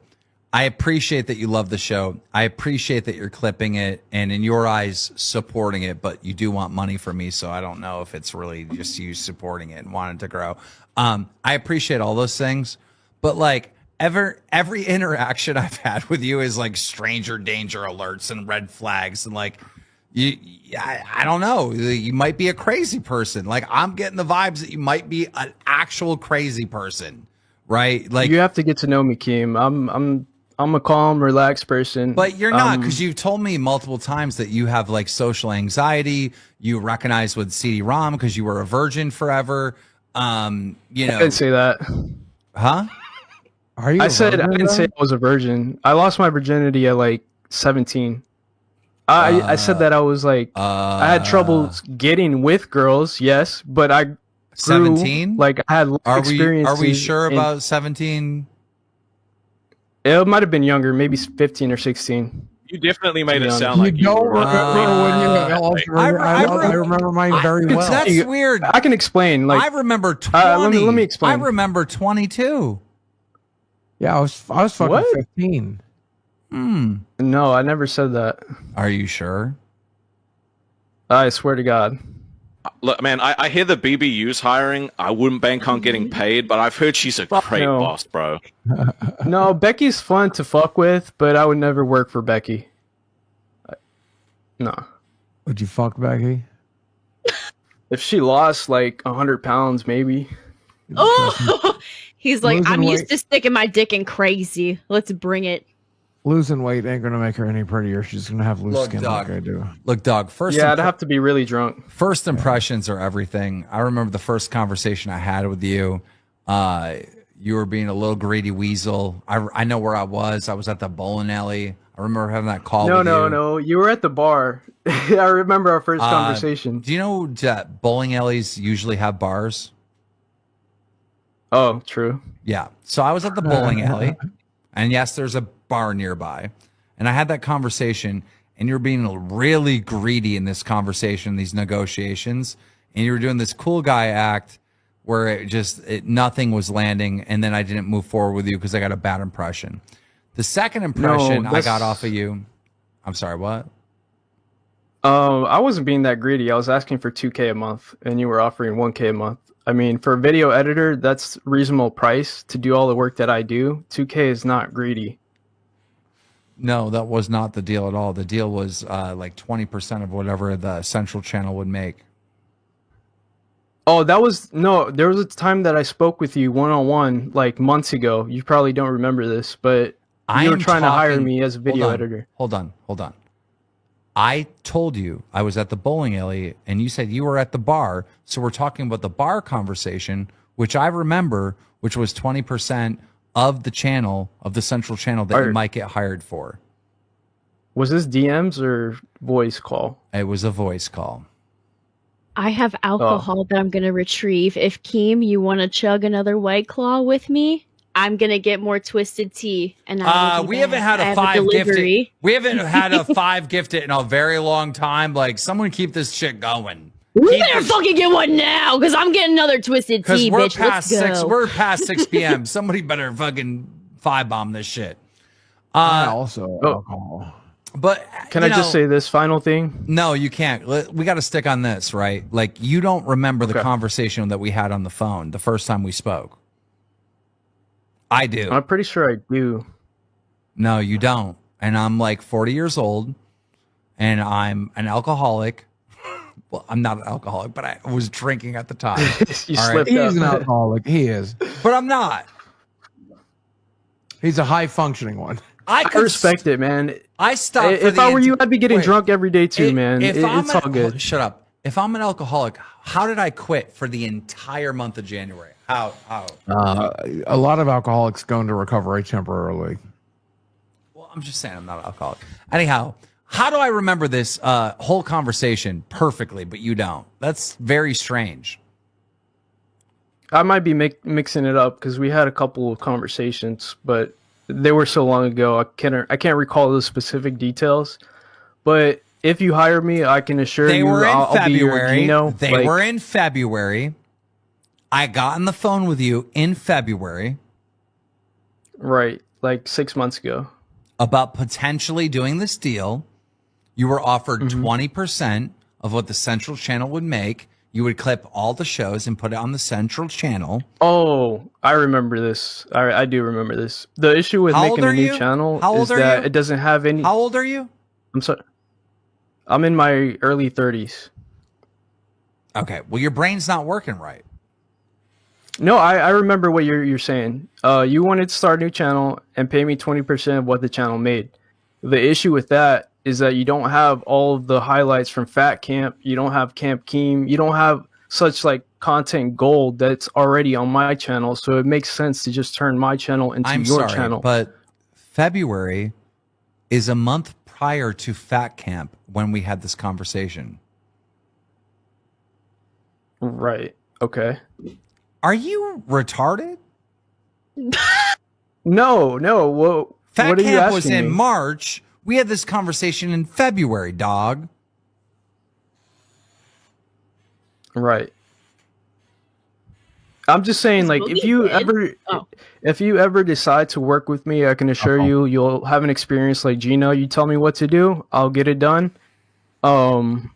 I appreciate that you love the show. I appreciate that you're clipping it and in your eyes supporting it, but you do want money from me, so I don't know if it's really just you supporting it and wanting to grow. I appreciate all those things, but like every interaction I've had with you is like stranger danger alerts and red flags and like I don't know. You might be a crazy person. Like I'm getting the vibes that you might be an actual crazy person, right? Like you have to get to know me, Keem. I'm a calm, relaxed person. But you're not, because you've told me multiple times that you have like social anxiety. You recognize with CD-ROM because you were a virgin forever. You know, I didn't say that. Huh? Are you? I didn't say I was a virgin. I lost my virginity at like 17. I said that I was like I had trouble getting with girls. Yes, but I 17. Like I had experience. Are we sure about 17? It might have been younger, maybe 15 or 16. You definitely made it sound like you don't remember when you. I remember mine very well. That's weird. I can explain. Like I remember 20. let me explain. I remember 22. Yeah, I was fucking What? 15. No, I never said that. Are you sure? I swear to God. Look, man, I hear the BBU's hiring. I wouldn't bank on getting paid, but I've heard she's a great no. boss, bro. No, Becky's fun to fuck with, but I would never work for Becky. No. Would you fuck Becky? If she lost like 100 pounds, maybe. Oh, he's like, Losing I'm used weight. to sticking my dick in crazy. Let's bring it. Losing weight ain't gonna make her any prettier. She's gonna have loose Look, skin dog. like I do. Look, dog. First, Yeah, I'd have to be really drunk. first impressions are everything. I remember the first conversation I had with you. You were being a little greedy weasel. I know where I was. I was at the bowling alley. I remember having that call. with you. No. You were at the bar. I remember our first conversation. Do you know that bowling alleys usually have bars? Oh, true. Yeah. So I was at the bowling alley, and yes, there's a bar nearby. And I had that conversation, and you're being really greedy in this conversation, these negotiations, and you were doing this cool guy act where nothing was landing, and then I didn't move forward with you because I got a bad impression. The second impression I got off of you, I'm sorry, what? I wasn't being that greedy. I was asking for 2K a month, and you were offering 1K a month. I mean, for a video editor, that's reasonable price to do all the work that I do. 2K is not greedy. No, that was not the deal at all. The deal was like 20% of whatever the central channel would make. Oh, there was a time that I spoke with you one-on-one like months ago. You probably don't remember this, but you were trying to hire me as a video editor. Hold on. I told you I was at the bowling alley, and you said you were at the bar. So we're talking about the bar conversation, which I remember, which was 20% of the channel, of the central channel that you might get hired for. Was this DMs or voice call? It was a voice call. I have alcohol that I'm going to retrieve. If Keem, you want to chug another White Claw with me, I'm going to get more twisted tea. And we haven't had a 5 gifted. We haven't had a 5 gifted in a very long time. Like, someone keep this shit going. We better fucking get one now, because I'm getting another twisted tea, we're bitch. past Let's go. We're past 6 p.m. Somebody better fucking 5-bomb this shit. Also alcohol. But can I just say this final thing? No, you can't. We got to stick on this, right? Like, you don't remember the conversation that we had on the phone the first time we spoke. I do. I'm pretty sure I do. No, you don't. And I'm like 40 years old, and I'm an alcoholic. Well, I'm not an alcoholic, but I was drinking at the time. He's an alcoholic. He is. But I'm not. He's a high functioning one. I respect it, man. I stopped. If I were you, I'd be getting drunk every day too, man. It's all good. Shut up. If I'm an alcoholic, how did I quit for the entire month of January? How? A lot of alcoholics go into recovery temporarily. Well, I'm just saying I'm not an alcoholic. Anyhow, how do I remember this whole conversation perfectly, but you don't? That's very strange. I might be mixing it up because we had a couple of conversations, but they were so long ago. I can't recall the specific details. But if you hire me, I can assure they you were in I'll February. Be your Gino. They were in February. I got on the phone with you in February. Right, like 6 months ago. About potentially doing this deal. You were offered 20% of what the central channel would make. You would clip all the shows and put it on the central channel. Oh, I remember this. I do remember this. The issue with making a new channel is that it doesn't have any... How old are you? I'm sorry. I'm in my early 30s. Okay, well, your brain's not working right. No, I remember what you're saying. You wanted to start a new channel and pay me 20% of what the channel made. The issue with that is that you don't have all of the highlights from Fat Camp. You don't have Camp Keem. You don't have such like content gold that's already on my channel. So it makes sense to just turn my channel into your channel. But February is a month prior to Fat Camp when we had this conversation. Right. Okay. Are you retarded? No. What Fat are you Camp was asking in me? March. We had this conversation in February, dog. Right. I'm just saying, like, if you ever decide to work with me, I can assure you, you'll have an experience like Gino. You tell me what to do, I'll get it done. I've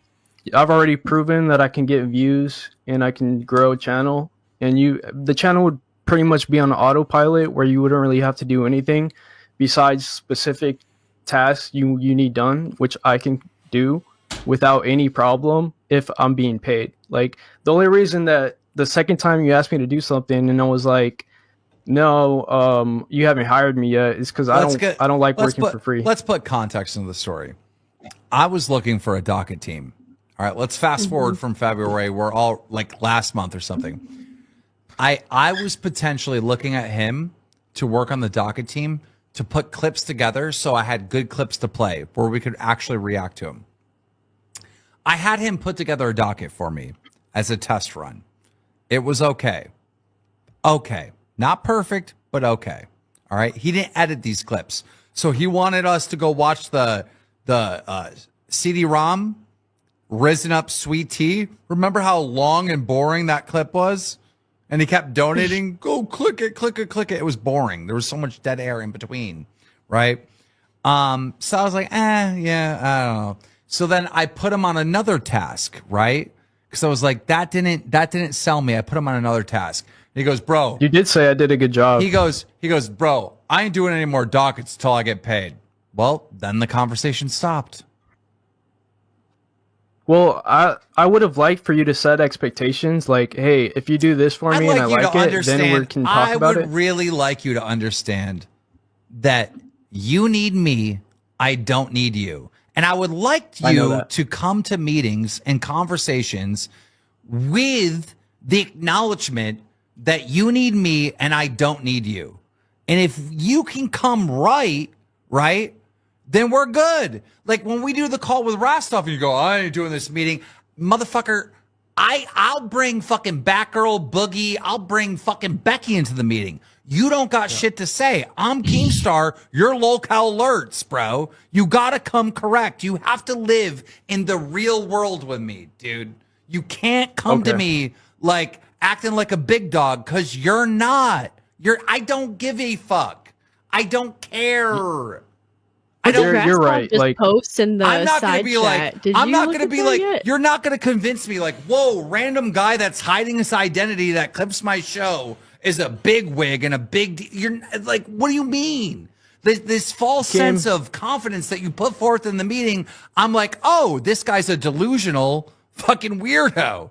already proven that I can get views and I can grow a channel. And the channel would pretty much be on autopilot where you wouldn't really have to do anything besides specific tasks you need done, which I can do without any problem if I'm being paid. Like, the only reason that the second time you asked me to do something and I was like, no, you haven't hired me yet, is because I don't like working for free. Let's put context into the story. I was looking for a docket team. All right, let's fast forward from February. We're all like last month or something. I was potentially looking at him to work on the docket team to put clips together so I had good clips to play where we could actually react to him. I had him put together a docket for me as a test run. It was okay. Okay. Not perfect, but okay. All right. He didn't edit these clips. So he wanted us to go watch the CD-ROM, Risen Up Sweet Tea. Remember how long and boring that clip was? And he kept donating. Go click it, click it, click it. It was boring. There was so much dead air in between. Right. So I was like, yeah, I don't know. So then I put him on another task, right? Because I was like, that didn't sell me. I put him on another task. And he goes, bro. You did say I did a good job. He goes, bro, I ain't doing any more dockets until I get paid. Well, then the conversation stopped. Well, I would have liked for you to set expectations like, hey, if you do this for me and I like it, then we can talk about it. I would really like you to understand that you need me, I don't need you. And I would like you to come to meetings and conversations with the acknowledgement that you need me and I don't need you. And if you can come right, then we're good. Like when we do the call with Rastoff and you go, I ain't doing this meeting. Motherfucker, I'll bring fucking Batgirl, Boogie, I'll bring fucking Becky into the meeting. You don't got shit to say. I'm Keemstar. You're LolcowAlerts, bro. You gotta come correct. You have to live in the real world with me, dude. You can't come to me like acting like a big dog because you're not. I don't give a fuck. I don't care. You're right. Just like posts in the I'm not side gonna be chat. like. Did I'm you not look gonna at be that like. yet? You're not gonna convince me. Like, whoa, random guy that's hiding his identity that clips my show is a big wig and a big. You're like, what do you mean? This false sense of confidence that you put forth in the meeting. I'm like, oh, this guy's a delusional fucking weirdo.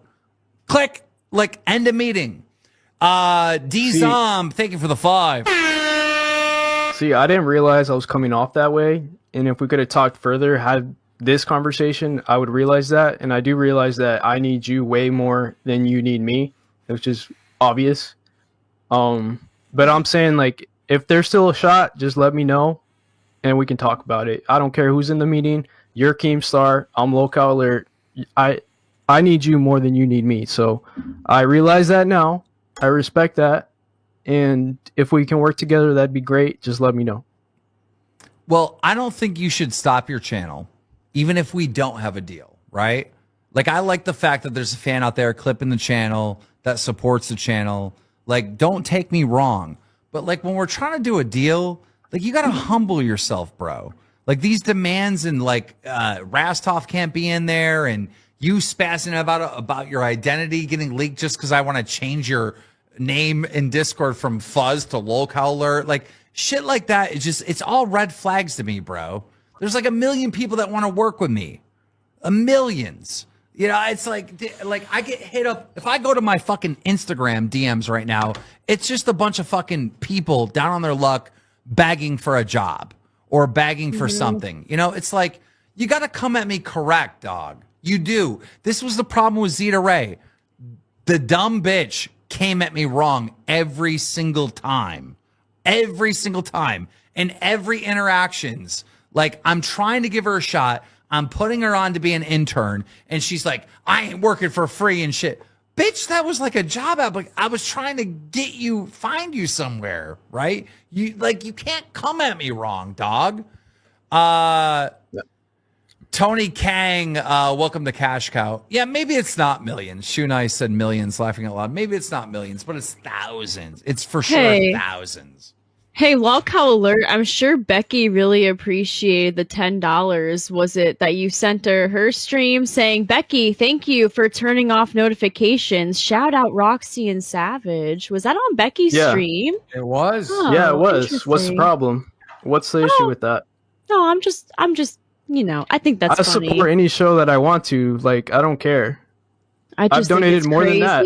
Click. Like, end of meeting. D-Zom, thank you for the 5. See, I didn't realize I was coming off that way. And if we could have talked further, had this conversation, I would realize that. And I do realize that I need you way more than you need me, which is obvious. But I'm saying, like, if there's still a shot, just let me know and we can talk about it. I don't care who's in the meeting. You're Keemstar. I'm LolcowAlert. I need you more than you need me. So I realize that now. I respect that. And if we can work together, that'd be great. Just let me know. Well, I don't think you should stop your channel, even if we don't have a deal, right? Like, I like the fact that there's a fan out there clipping the channel that supports the channel. Like, don't take me wrong. But, like, when we're trying to do a deal, like, you got to humble yourself, bro. Like, these demands and, like, Rastoff can't be in there and you spazzing about your identity getting leaked just because I want to change your name in Discord from Fuzz to LolcowAlert. Like, shit like that is just, it's all red flags to me, bro. There's like 1 million people that want to work with me. Millions. You know, it's like I get hit up. If I go to my fucking Instagram DMs right now, it's just a bunch of fucking people down on their luck begging for a job or begging for something. You know, it's like, you got to come at me correct, dog. You do. This was the problem with Zeta Ray. The dumb bitch came at me wrong every single time. Every single time. In every interactions. Like, I'm trying to give her a shot. I'm putting her on to be an intern. And she's like, I ain't working for free and shit. Bitch, that was like a job app. Like, I was trying to find you somewhere, right? You can't come at me wrong, dog. Tony Kang, welcome to Cash Cow. Yeah, maybe it's not millions. Shunai said millions, laughing out loud. Maybe it's not millions, but it's thousands. It's for sure thousands. Hey, LolcowAlert, I'm sure Becky really appreciated the $10. Was it that you sent her stream saying, Becky, thank you for turning off notifications. Shout out Roxy and Savage. Was that on Becky's stream? It was. Oh, Yeah, it was. What's the problem? What's the issue with that? No, I'm just, you know, I think that's funny. I support any show that I want to. Like, I don't care. I've donated more than that.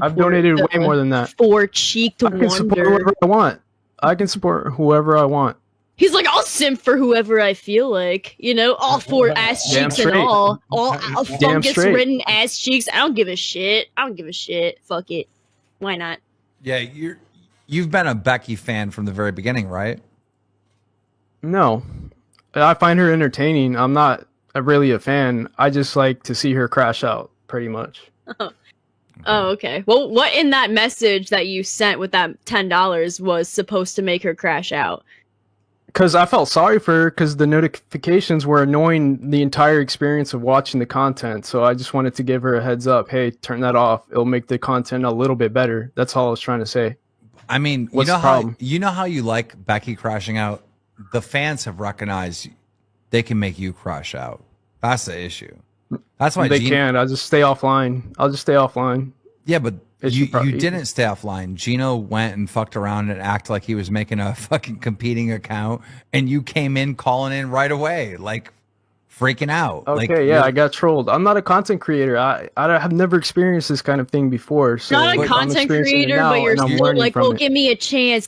I've donated way more than that. Four-cheeked wonder. I can support whoever I want. I can support whoever I want. He's like, I'll simp for whoever I feel like. You know, all four ass cheeks and all fungus-ridden ass cheeks. I don't give a shit. Fuck it. Why not? Yeah, you've been a Becky fan from the very beginning, right? No. I find her entertaining. I'm not really a fan. I just like to see her crash out, pretty much. Oh, okay. Well, what in that message that you sent with that $10 was supposed to make her crash out? Because I felt sorry for her because the notifications were annoying the entire experience of watching the content. So I just wanted to give her a heads up. Hey, turn that off. It'll make the content a little bit better. That's all I was trying to say. I mean, you know how you like Becky crashing out? The fans have recognized they can make you crash out. That's the issue. That's why they can't. I'll just stay offline. Yeah, but you didn't stay offline. Gino went and fucked around and acted like he was making a fucking competing account, and you came in calling in right away, like freaking out. Okay, I got trolled. I'm not a content creator. I have never experienced this kind of thing before. So not a content creator, but you're still like, well, give me a chance.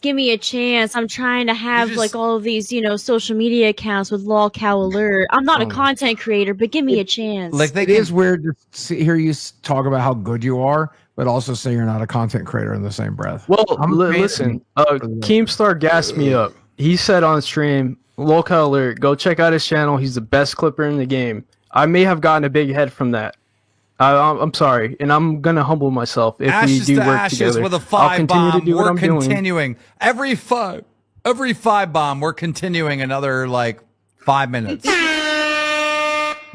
I'm trying to have like all of these, you know, social media accounts with LolcowAlert. I'm not a content creator, but give me a chance. Like, it is weird to hear you talk about how good you are, but also say you're not a content creator in the same breath. Well, listen, Keemstar gassed me up. He said on stream, LolcowAlert, go check out his channel. He's the best clipper in the game. I may have gotten a big head from that. I'm sorry, and I'm gonna humble myself if we do work together. With a five bomb, we're continuing every five bomb. We're continuing another like 5 minutes.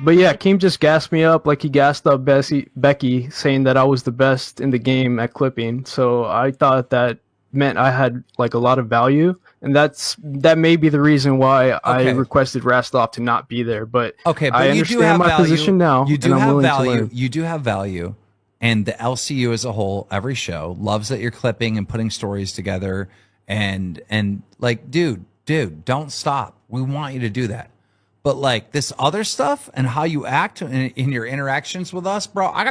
But yeah, Keem just gassed me up like he gassed up Becky, saying that I was the best in the game at clipping. So I thought that meant I had like a lot of value. And that may be the reason why I requested Rastoff to not be there. But I understand my position now. You do have value. You do have value. And the LCU as a whole, every show, loves that you're clipping and putting stories together. And like, dude, don't stop. We want you to do that. But like this other stuff and how you act in your interactions with us, bro, I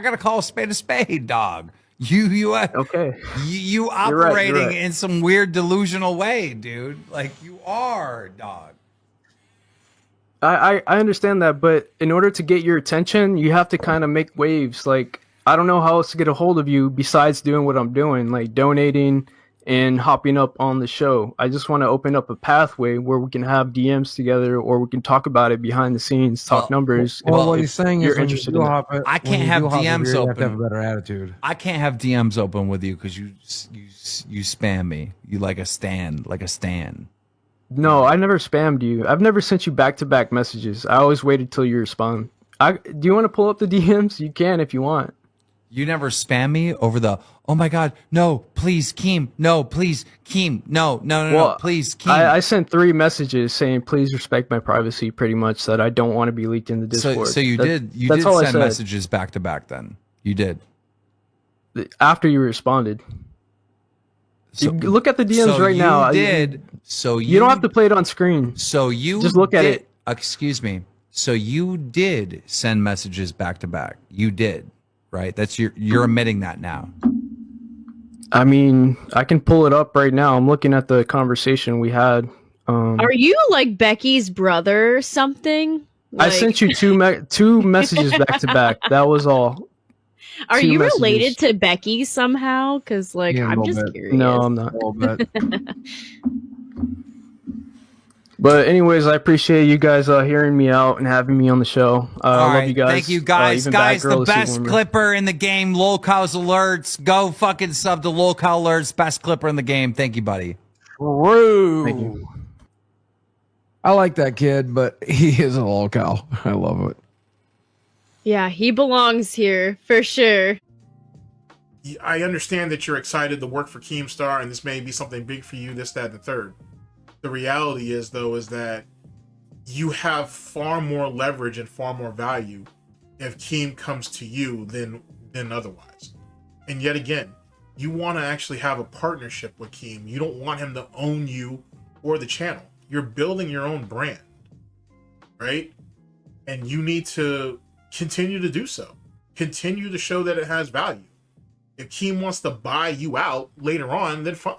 gotta call a spade, dog. You operating in some weird delusional way, dude. Like you are, dog. I understand that, but in order to get your attention, you have to kind of make waves. Like, I don't know how else to get a hold of you besides doing what I'm doing, like donating and hopping up on the show. I just want to open up a pathway where we can have DMs together, or we can talk about it behind the scenes, talk numbers. Well, what he's saying is, interested in I can't have DMs open. You have to have a better attitude. I can't have DMs open with you because you spam me. You like a stan. No, I never spammed you. I've never sent you back-to-back messages. I always waited till you respond. Do you want to pull up the DMs? You can if you want. You never spam me over the, oh my God, no, please, Keem, no, please, Keem, no, please, Keem. I sent 3 messages saying, please respect my privacy, pretty much, that I don't want to be leaked in the Discord. So you did send messages back to back then? You did? After you responded. So, look at the DMs right now. You don't have to play it on screen. So you just look at it. Excuse me. So you did send messages back to back. You did, right? That's you're admitting that now. I mean, I can pull it up right now. I'm looking at the conversation we had. Are you like Becky's brother or something? I sent you two messages back to back. That was all. Are Two you messages. related to Becky somehow? Because like Yeah, a I'm little just bit. curious. No, I'm not. A little bit. But anyways, I appreciate you guys hearing me out and having me on the show. I love you guys. Thank you, guys. Even Guys, the Batgirl is best warmer. clipper in the game, LolCow's Alerts. Go fucking sub to LolcowAlerts, best clipper in the game. Thank you, buddy. True. Thank you. I like that kid, but he is a LolCow. I love it. Yeah, he belongs here for sure. I understand that you're excited to work for Keemstar and this may be something big for you, this, that, and the third. The reality is, though, is that you have far more leverage and far more value if Keem comes to you than otherwise. And yet again, you want to actually have a partnership with Keem. You don't want him to own you or the channel. You're building your own brand, right? And you need to continue to do so. Continue to show that it has value. If Keem wants to buy you out later on, then fine.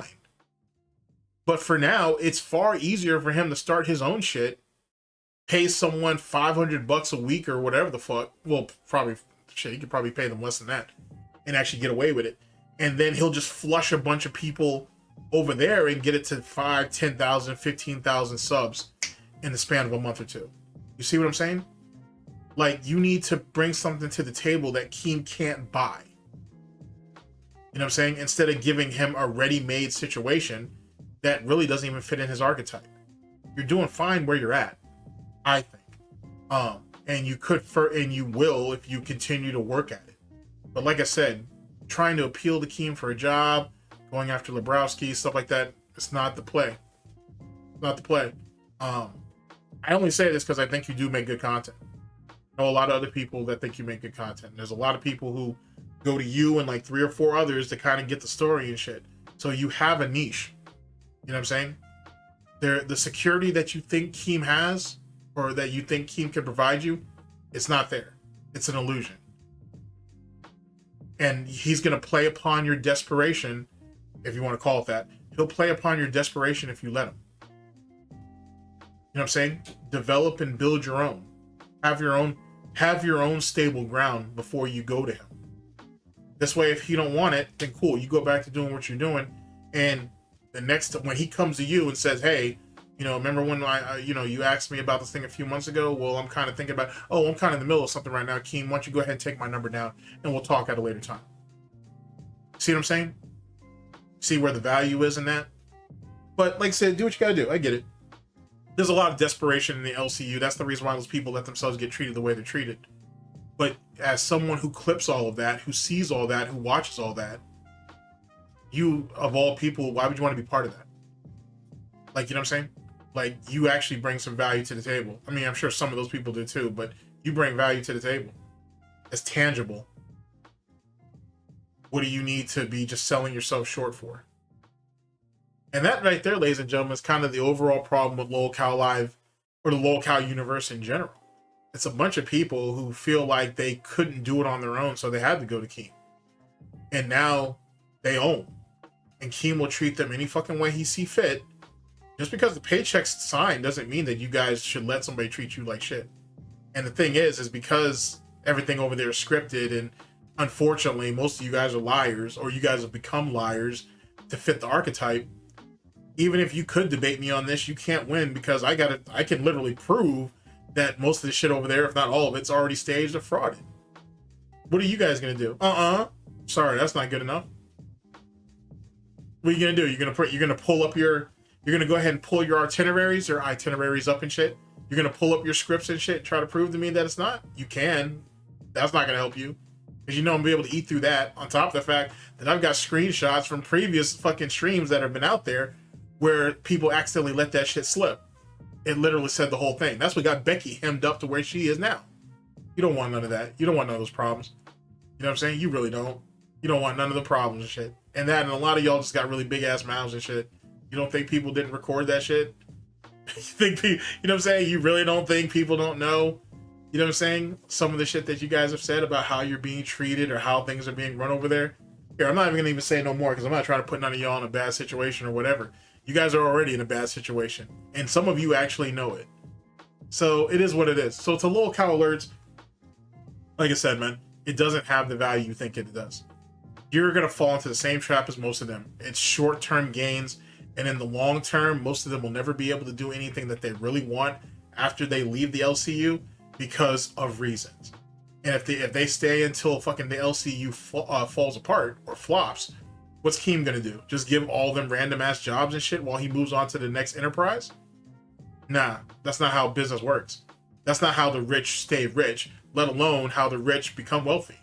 But for now, it's far easier for him to start his own shit, pay someone $500 a week or whatever the fuck. Well, probably, shit, he could probably pay them less than that and actually get away with it. And then he'll just flush a bunch of people over there and get it to 5, 10,000, 15,000 subs in the span of a month or two. You see what I'm saying? Like, you need to bring something to the table that Keem can't buy. You know what I'm saying? Instead of giving him a ready-made situation that really doesn't even fit in his archetype. You're doing fine where you're at, I think. And you could, and you will if you continue to work at it. But like I said, trying to appeal to Keem for a job, going after Lebrowski, stuff like that, it's not the play. It's not the play. I only say this because I think you do make good content. I know a lot of other people that think you make good content. There's a lot of people who go to you and like 3 or 4 others to kind of get the story and shit. So you have a niche. You know what I'm saying? The security that you think Keem has, or that you think Keem can provide you, it's not there. It's an illusion. And he's going to play upon your desperation, if you want to call it that. He'll play upon your desperation if you let him. You know what I'm saying? Develop and build your own. Have your own stable ground before you go to him. This way, if you don't want it, then cool. You go back to doing what you're doing, and the next when he comes to you and says, "Hey, remember when you asked me about this thing a few months ago? Well, I'm kind of thinking about. Oh, I'm kind of in the middle of something right now, Keem. Why don't you go ahead and take my number down, and we'll talk at a later time." See what I'm saying? See where the value is in that. But like I said, do what you gotta do. I get it. There's a lot of desperation in the LCU. That's the reason why those people let themselves get treated the way they're treated. But as someone who clips all of that, who sees all that, who watches all that, you, of all people, why would you want to be part of that? Like, you know what I'm saying? Like, you actually bring some value to the table. I mean, I'm sure some of those people do too, but you bring value to the table. It's tangible. What do you need to be just selling yourself short for? And that right there, ladies and gentlemen, is kind of the overall problem with LolCowLive, or the LolCow universe in general. It's a bunch of people who feel like they couldn't do it on their own, so they had to go to Keem. And now they own. And Keem will treat them any fucking way he see fit. Just because the paycheck's signed doesn't mean that you guys should let somebody treat you like shit. And the thing is because everything over there is scripted, and unfortunately, most of you guys are liars, or you guys have become liars to fit the archetype. Even if you could debate me on this, you can't win, because I can literally prove that most of the shit over there, if not all of it's already staged or frauded. What are you guys gonna do? Sorry, that's not good enough. What are you gonna do? You're gonna go ahead and pull your itineraries up and shit. You're gonna pull up your scripts and shit, try to prove to me that it's not? You can. That's not gonna help you, because I'm gonna be able to eat through that, on top of the fact that I've got screenshots from previous fucking streams that have been out there where people accidentally let that shit slip. It literally said the whole thing. That's what got Becky hemmed up to where she is now. You don't want none of that. You don't want none of those problems. You know what I'm saying? You really don't. You don't want none of the problems and shit. And a lot of y'all just got really big ass mouths and shit. You don't think people didn't record that shit? You know what I'm saying? You really don't think people don't know You know what I'm saying? Some of the shit that you guys have said about how you're being treated or how things are being run over there. Here, I'm not even gonna even say no more because I'm not trying to put none of y'all in a bad situation or whatever. You guys are already in a bad situation, and some of you actually know it. So it is what it is. So to LolcowAlerts, like I said, man, it doesn't have the value you think it does. You're gonna fall into the same trap as most of them. It's short-term gains, and in the long term, most of them will never be able to do anything that they really want after they leave the LCU because of reasons. And if they stay until fucking the LCU falls apart or flops, what's Keem gonna do? Just give all them random ass jobs and shit while he moves on to the next enterprise? Nah, that's not how business works. That's not how the rich stay rich, let alone how the rich become wealthy.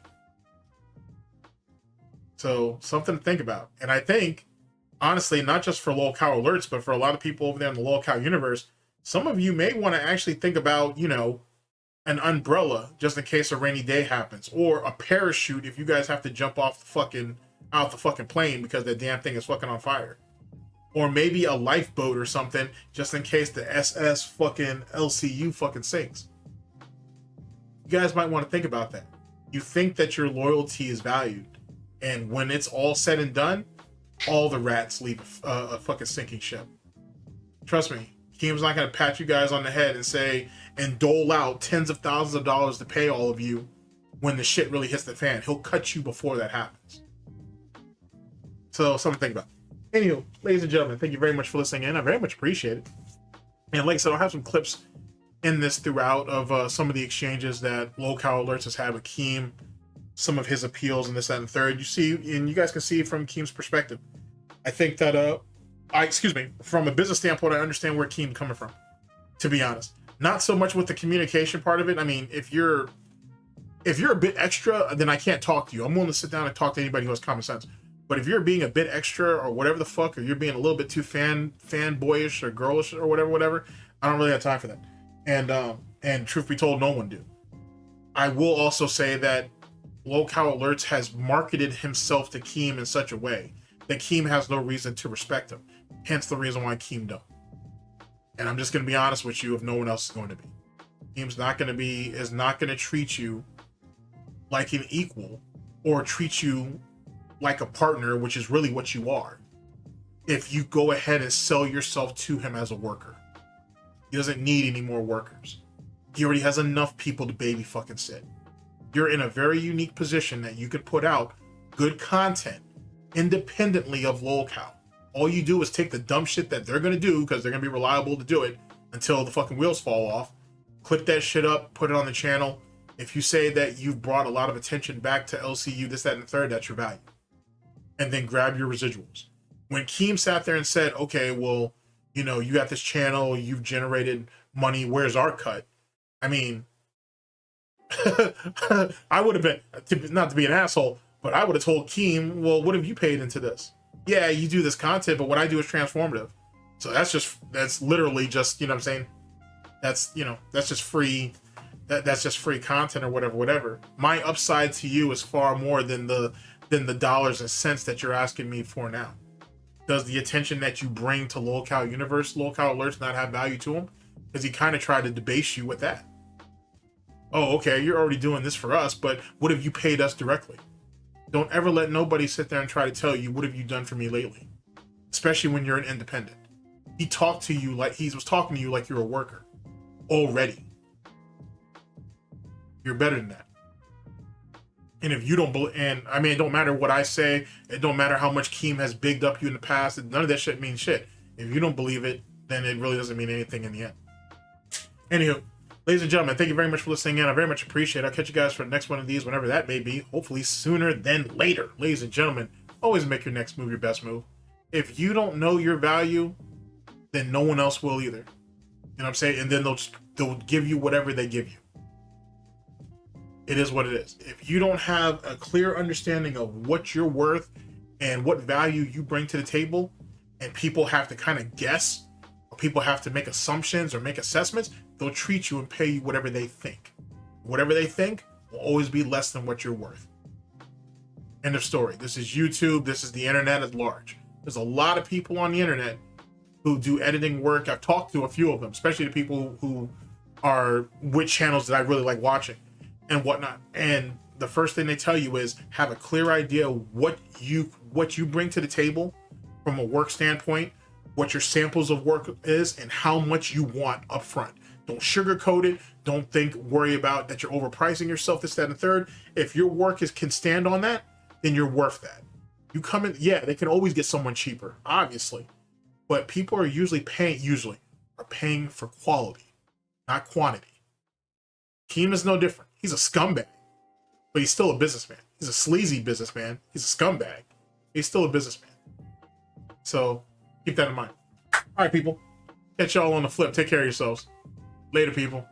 So something to think about. And I think, honestly, not just for LolcowAlerts, but for a lot of people over there in the LolCow universe, some of you may want to actually think about, you know, an umbrella just in case a rainy day happens, or a parachute if you guys have to jump off the fucking out the fucking plane because that damn thing is fucking on fire, or maybe a lifeboat or something just in case the SS fucking LCU fucking sinks. You guys might want to think about that. You think that your loyalty is valued, and when it's all said and done, all the rats leave a fucking sinking ship. Trust me, Keem's not gonna pat you guys on the head and say and dole out tens of thousands of dollars to pay all of you when the shit really hits the fan. He'll cut you before that happens. So something to think about. Anywho, ladies and gentlemen, thank you very much for listening in. I very much appreciate it. And like I said, I'll have some clips in this throughout of some of the exchanges that LolcowAlerts has had with Keem, some of his appeals and this, that, and the third. You see, and you guys can see from Keem's perspective. I think that from a business standpoint, I understand where Keem's coming from, to be honest. Not so much with the communication part of it. I mean, if you're a bit extra, then I can't talk to you. I'm willing to sit down and talk to anybody who has common sense. But if you're being a bit extra or whatever the fuck, or you're being a little bit too fanboyish or girlish or whatever, I don't really have time for that. And truth be told, no one do. I will also say that LolcowAlerts has marketed himself to Keem in such a way that Keem has no reason to respect him. Hence the reason why Keem don't. And I'm just going to be honest with you, if no one else is going to be. Keem's is not going to treat you like an equal or treat you like a partner, which is really what you are, if you go ahead and sell yourself to him as a worker. He doesn't need any more workers. He already has enough people to baby fucking sit. You're in a very unique position that you could put out good content independently of LolCow. All you do is take the dumb shit that they're going to do because they're going to be reliable to do it until the fucking wheels fall off. Clip that shit up, put it on the channel. If you say that you've brought a lot of attention back to LCU, this, that, and the third, that's your value. And then grab your residuals. When Keem sat there and said, okay, well, you know, you got this channel, you've generated money, where's our cut? I mean, I would have been, not to be an asshole, but I would have told Keem, well, what have you paid into this? Yeah, you do this content, but what I do is transformative. So that's literally just, you know what I'm saying? That's just free. That's just free content or whatever. My upside to you is far more than the dollars and cents that you're asking me for now. Does the attention that you bring to LolCow universe, LolcowAlerts, not have value to him? Because he kind of tried to debase you with that. Oh, okay, you're already doing this for us, but what have you paid us directly? Don't ever let nobody sit there and try to tell you, what have you done for me lately? Especially when you're an independent. He was talking to you like you're a worker. Already. You're better than that. And if you don't believe, and I mean, it don't matter what I say, it don't matter how much Keem has bigged up you in the past, none of that shit means shit. If you don't believe it, then it really doesn't mean anything in the end. Anywho, ladies and gentlemen, thank you very much for listening in. I very much appreciate it. I'll catch you guys for the next one of these, whenever that may be. Hopefully sooner than later. Ladies and gentlemen, always make your next move your best move. If you don't know your value, then no one else will either. You know what I'm saying? And then they'll give you whatever they give you. It is what it is. If you don't have a clear understanding of what you're worth and what value you bring to the table, and people have to kind of guess, or people have to make assumptions or make assessments, they'll treat you and pay you whatever they think. Whatever they think will always be less than what you're worth. End of story. This is YouTube. This is the internet at large. There's a lot of people on the internet who do editing work. I've talked to a few of them, especially the people who are which channels that I really like watching and whatnot. And the first thing they tell you is have a clear idea what you bring to the table from a work standpoint, what your samples of work is, and how much you want up front. Don't sugarcoat it. Don't worry about that you're overpricing yourself, this, that, and the third. If your work can stand on that, then you're worth that. You come in, yeah, they can always get someone cheaper, obviously. But people are paying for quality, not quantity. Keem is no different. He's a scumbag, but he's still a businessman. He's a sleazy businessman. He's a scumbag. He's still a businessman. So keep that in mind. All right, people. Catch y'all on the flip. Take care of yourselves. Later, people.